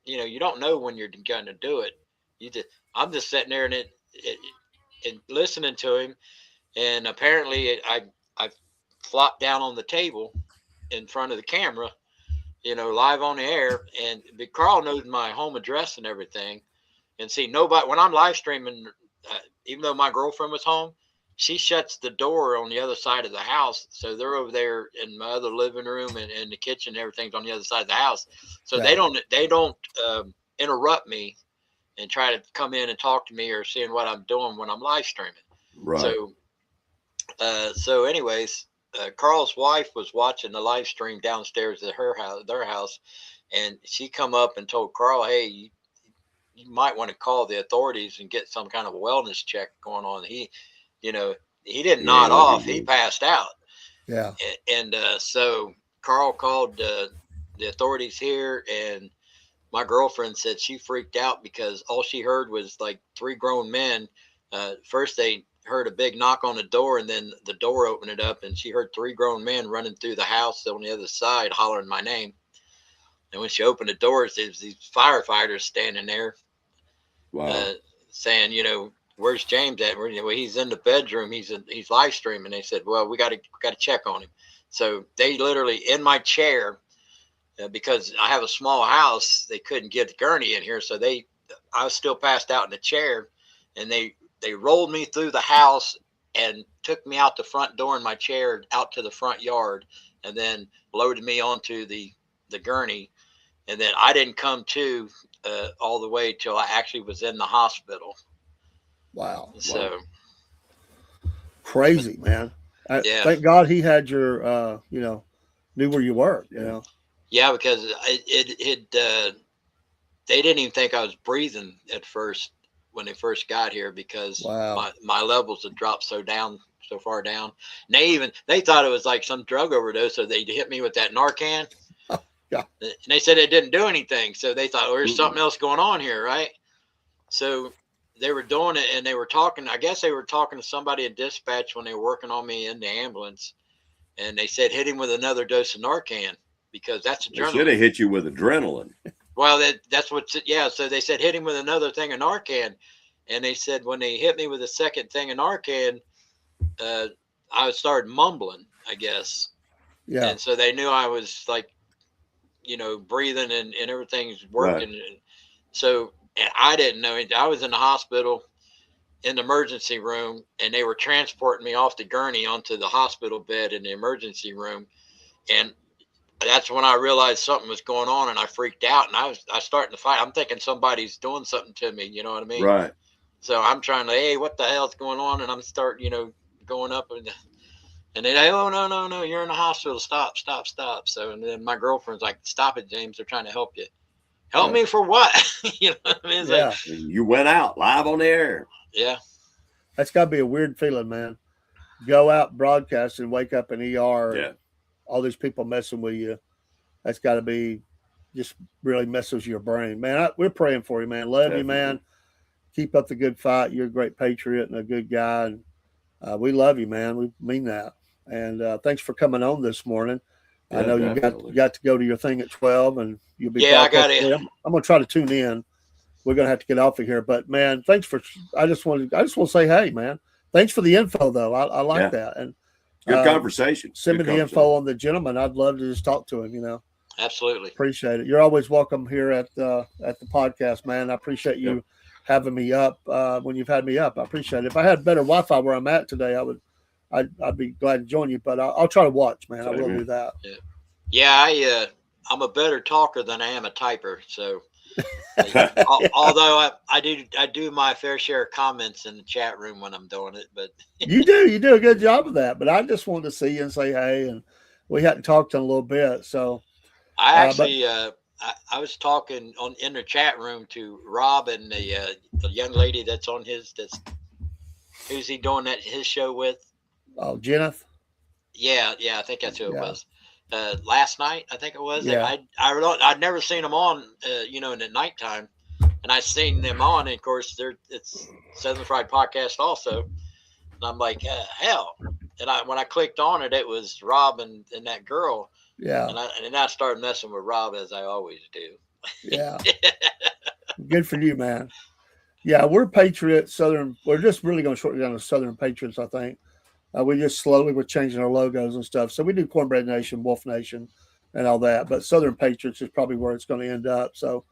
You know, you don't know when you're going to do it. I'm just sitting there and listening to him. And apparently I flopped down on the table in front of the camera, you know, live on the air. And Carl knows my home address and everything. And see, nobody, when I'm live streaming, even though my girlfriend was home, she shuts the door on the other side of the house. So they're over there in my other living room and the kitchen, and everything's on the other side of the house. So they don't interrupt me and try to come in and talk to me or seeing what I'm doing when I'm live streaming. Right. So anyways, Carl's wife was watching the live stream downstairs at their house, and she come up and told Carl, hey, you might want to call the authorities and get some kind of a wellness check going on. You know, he didn't nod off. He passed out. Yeah. And so Carl called the authorities here, and my girlfriend said she freaked out because all she heard was like three grown men. First they heard a big knock on the door, and then the door opened it up, and she heard three grown men running through the house on the other side hollering my name. And when she opened the doors, there was these firefighters standing there. Wow. Saying, you know, where's James at? Well, he's in the bedroom. He's live streaming. They said, well, we got to check on him. So they literally in my chair, because I have a small house, they couldn't get the gurney in here. So I was still passed out in the chair, and they rolled me through the house and took me out the front door in my chair out to the front yard, and then loaded me onto the gurney And then I didn't come to all the way till I actually was in the hospital. Wow. So Crazy, man. Yeah. Thank God he had your, knew where you were, you know. Yeah, because they didn't even think I was breathing at first when they first got here, because Wow. my levels had dropped so far down. And they thought it was like some drug overdose, so they hit me with that Narcan. Yeah. And they said it didn't do anything, so they thought, there's something else going on here, right? So they were doing it, and they were talking. I guess they were talking to somebody at dispatch when they were working on me in the ambulance, and they said, hit him with another dose of Narcan, because that's They should have adrenaline. hit you with adrenaline. Well, that's what. Yeah. So they said, hit him with another thing of Narcan, and they said when they hit me with the second thing of Narcan, I started mumbling, I guess. Yeah. And so they knew I was like, breathing and everything's working. Right. So, and I didn't know it. I was in the hospital in the emergency room, and they were transporting me off the gurney onto the hospital bed in the emergency room. And that's when I realized something was going on, and I freaked out, and I was starting to fight. I'm thinking somebody's doing something to me. You know what I mean? Right. So I'm trying to, hey, what the hell's going on? And I'm starting, going up, and they, oh, no, you're in the hospital. Stop. So, and then my girlfriend's like, stop it, James. They're trying to help you. Help me for what? You know what I mean? It's Yeah. like, You went out live on the air. yeah. That's got to be a weird feeling, man. Go out broadcast and wake up in ER. Yeah. And all these people messing with you. That's got to be just really messes with your brain, man. We're praying for you, man. Love you, man. Keep up the good fight. You're a great patriot and a good guy, and we love you, man. We mean that. And thanks for coming on this morning. Yeah, I know definitely. you got to go to your thing at 12, and you'll be. Yeah, back I got up. it. I'm gonna try to tune in. We're gonna have to get off of here, but man, thanks for. I just want to say, hey, man, thanks for the info, though. I like that, and good conversation. Send me the info on the gentleman. I'd love to just talk to him. Absolutely. Appreciate it. You're always welcome here at the podcast, man. I appreciate you having me up when you've had me up. I appreciate it. If I had better Wi-Fi where I'm at today, I'd be glad to join you. But I'll try to watch, man. I will do that. Yeah, I'm a better talker than I am a typer. So, although I do my fair share of comments in the chat room when I'm doing it, but you do a good job of that. But I just wanted to see you and say hey, and we hadn't talked in a little bit, so. I actually, I was talking in the chat room to Rob and the young lady that's on who's he doing his show with? Oh, Jeneth. Yeah, I think that's who it was. Last night, I think it was. Yeah. I'd never seen them on, in the nighttime, and I seen them on. And of course, it's Southern Fried Podcast also, and I'm like, hell. And when I clicked on it, it was Rob and that girl. Yeah. And then I started messing with Rob, as I always do. Yeah. Good for you, man. Yeah, we're Patriot Southern. We're just really going to shorten down to Southern Patriots, I think. We're changing our logos and stuff. So we do Cornbread Nation, Wolf Nation, and all that. But Southern Patriots is probably where it's going to end up. So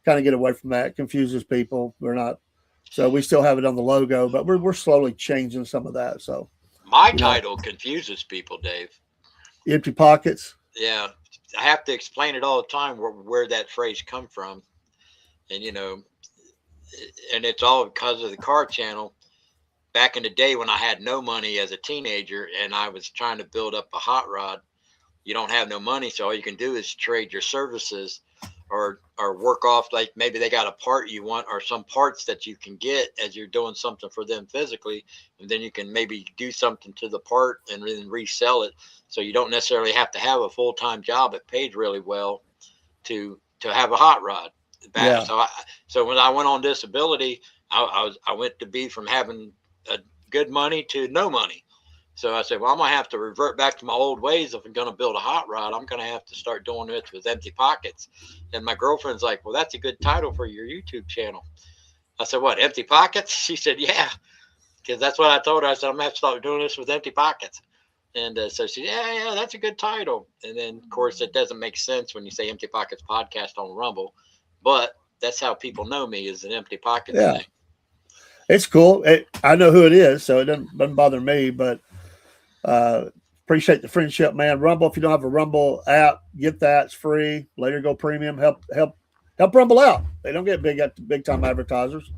kind of get away from that. Confuses people. We're not. So we still have it on the logo, but we're slowly changing some of that. So my title confuses people, Dave. Empty Pockets. Yeah, I have to explain it all the time where that phrase come from, and and it's all because of the car channel. Back in the day when I had no money as a teenager and I was trying to build up a hot rod, you don't have no money, so all you can do is trade your services or work off, like maybe they got a part you want or some parts that you can get as you're doing something for them physically, and then you can maybe do something to the part and then resell it. So you don't necessarily have to have a full-time job. It paid really well to have a hot rod. So when I went on disability, I went to be from having a good money to no money. So I said, well, I'm going to have to revert back to my old ways. If I'm going to build a hot rod, I'm going to have to start doing it with empty pockets. And my girlfriend's like, well, that's a good title for your YouTube channel. I said, what, empty pockets? She said, yeah, because that's what I told her. I said, I'm going to have to start doing this with empty pockets. And so she said, yeah, that's a good title. And then, of course, it doesn't make sense when you say Empty Pockets Podcast on Rumble. But that's how people know me, is an Empty Pockets thing. It's cool. I know who it is, so it doesn't bother me. But Appreciate the friendship, man. Rumble, if you don't have a Rumble app, get that. It's free. Later go premium. Help Rumble out. They don't get big time advertisers.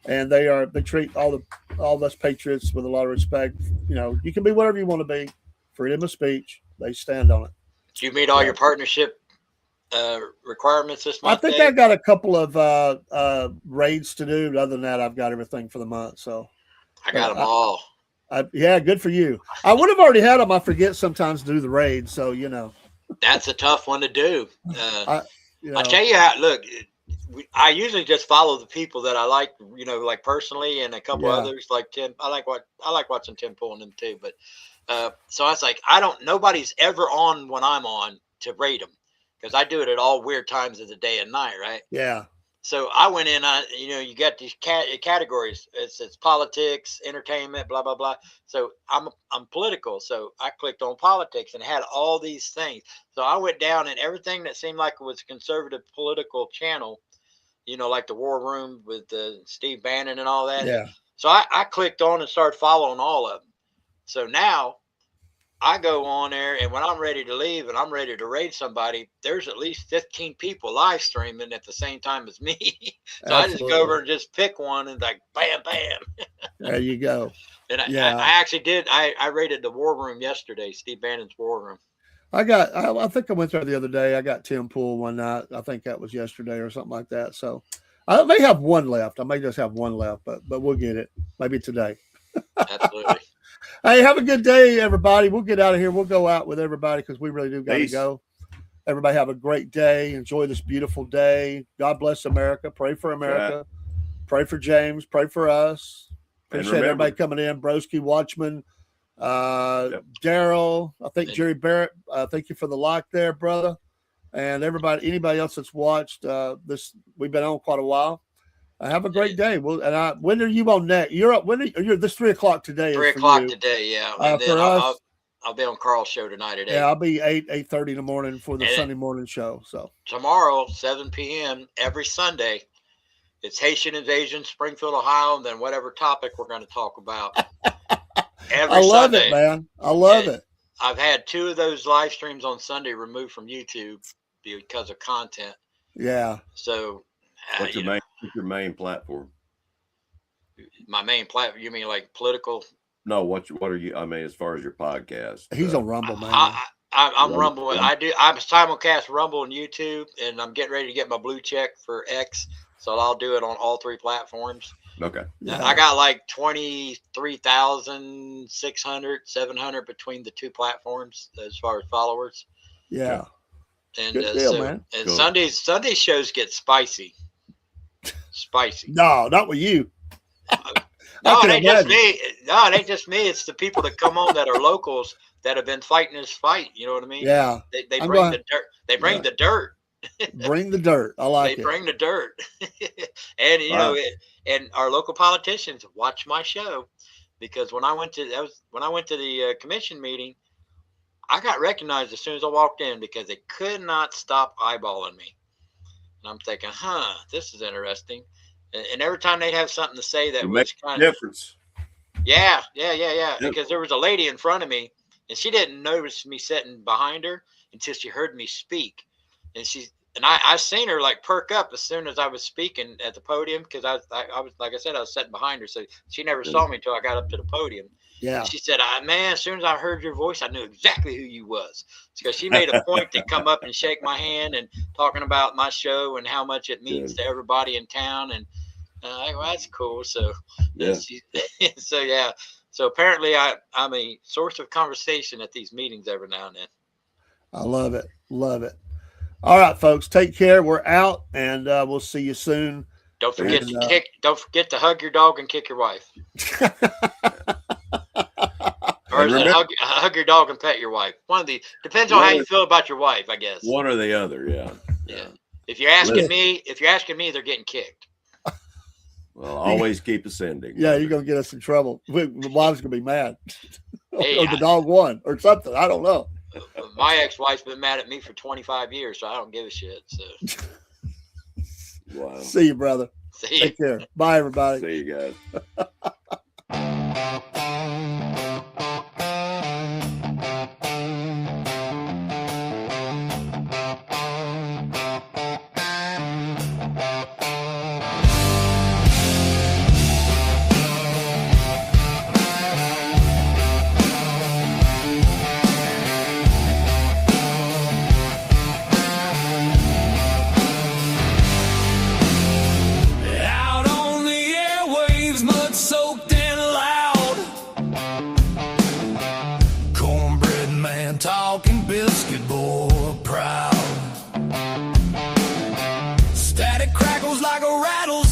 And they treat all of us patriots with a lot of respect. You know, you can be whatever you want to be. Freedom of speech. They stand on it. Do you meet all your partnership requirements this month? I think I got a couple of raids to do. Other than that, I've got everything for the month. So I got them all. Yeah, good for you. I would have already had them. I forget sometimes to do the raid. So, you know. That's a tough one to do. I tell you how, look, I usually just follow the people that I like, you know, like personally, and a couple others like Tim. I like watching Tim pulling them too. But so I was like, nobody's ever on when I'm on to rate them because I do it at all weird times of the day and night, right? Yeah. So I went in, you got these categories. It's politics, entertainment, blah, blah, blah. So I'm political. So I clicked on politics and had all these things. So I went down and everything that seemed like it was a conservative political channel, you know, like the War Room with Steve Bannon and all that. Yeah. So I clicked on and started following all of them. So now I go on there, and when I'm ready to leave and I'm ready to raid somebody, there's at least 15 people live streaming at the same time as me. So I just go over and just pick one and like, bam, bam. There you go. And I actually did. I raided the War Room yesterday, Steve Bannon's War Room. I think I went there the other day. I got Tim Pool one night. I think that was yesterday or something like that. So I may have one left. I may just have one left, but we'll get it. Maybe today. Absolutely. Hey, have a good day, everybody. We'll get out of here. We'll go out with everybody because we really do got to go. Everybody have a great day. Enjoy this beautiful day. God bless America. Pray for America. Pray for James. Pray for us. Appreciate everybody coming in. Broski, Watchman, Daryl. I think Jerry Barrett. Thank you for the like there, brother. And anybody else that's watched this. We've been on quite a while. Have a great day. Well, when are you on next? You're up. You're this 3:00 today. 3:00 today, yeah. And then I'll be on Carl's show tonight at 8. Yeah, I'll be 8:30 in the morning for the Sunday morning show. So tomorrow, 7 p.m. every Sunday, it's Haitian Invasion, Springfield, Ohio, and then whatever topic we're going to talk about. I love it, man. I love it. I've had 2 of those live streams on Sunday removed from YouTube because of content. Yeah. So. What's your main platform? My main platform? You mean like political? No. What are you? I mean, as far as your podcast, he's on Rumble, man. I'm Rumble. I'm simulcast Rumble and YouTube, and I'm getting ready to get my blue check for X, so I'll do it on all 3 platforms. Okay. Yeah. I got like 23,600, 700 between the 2 platforms as far as followers. Yeah. And good deal, man. And cool. Sunday shows get spicy. Spicy. No, not with you. No, it ain't just me. No, it ain't just me. It's the people that come on that are locals that have been fighting this fight. You know what I mean? Yeah. They bring the dirt. They bring the dirt. Bring the dirt. I like it. They bring the dirt. And you know, and our local politicians watch my show because when I went to the commission meeting, I got recognized as soon as I walked in because they could not stop eyeballing me. And I'm thinking, this is interesting. And every time they'd have something to say that was kind of difference. Yeah. Because there was a lady in front of me, and she didn't notice me sitting behind her until she heard me speak. And I seen her like perk up as soon as I was speaking at the podium because I was like I said, I was sitting behind her, so she never saw me until I got up to the podium. Yeah. And she said, man, as soon as I heard your voice, I knew exactly who you was. Because she made a point to come up and shake my hand and talking about my show and how much it means to everybody in town. And well, that's cool. So, So apparently I'm a source of conversation at these meetings every now and then. I love it. Love it. All right, folks, take care. We're out, and we'll see you soon. Don't forget to hug your dog and kick your wife. Or is it hug your dog and pet your wife? One of the depends on how you feel about your wife, I guess. One or the other, yeah. If you're asking me, they're getting kicked. Well, always keep ascending. Yeah, you're gonna get us in trouble. The wife's gonna be mad, or the dog won, or something. I don't know. My ex-wife's been mad at me for 25 years, so I don't give a shit. So. Wow. See you, brother. See you. Take care. Bye, everybody. See you guys.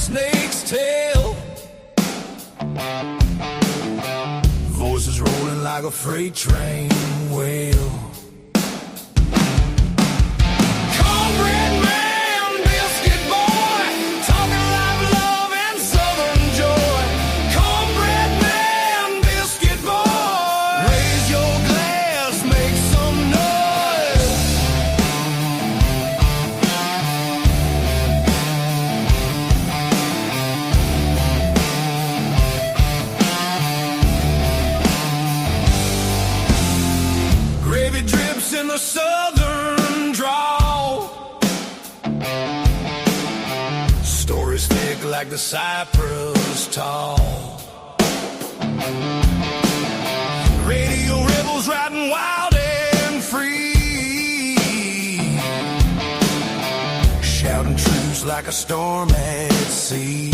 snake's tail. Voices rolling like a freight train wheel. Cornbread Man Biscuit Boy, talking live love and southern joy. Cornbread Man Biscuit Boy, raise your glass, make some noise. Gravy drips in the southern drawl. Stories thick like the cypress tall. Radio rebels riding wild and free, shouting truths like a storm at sea.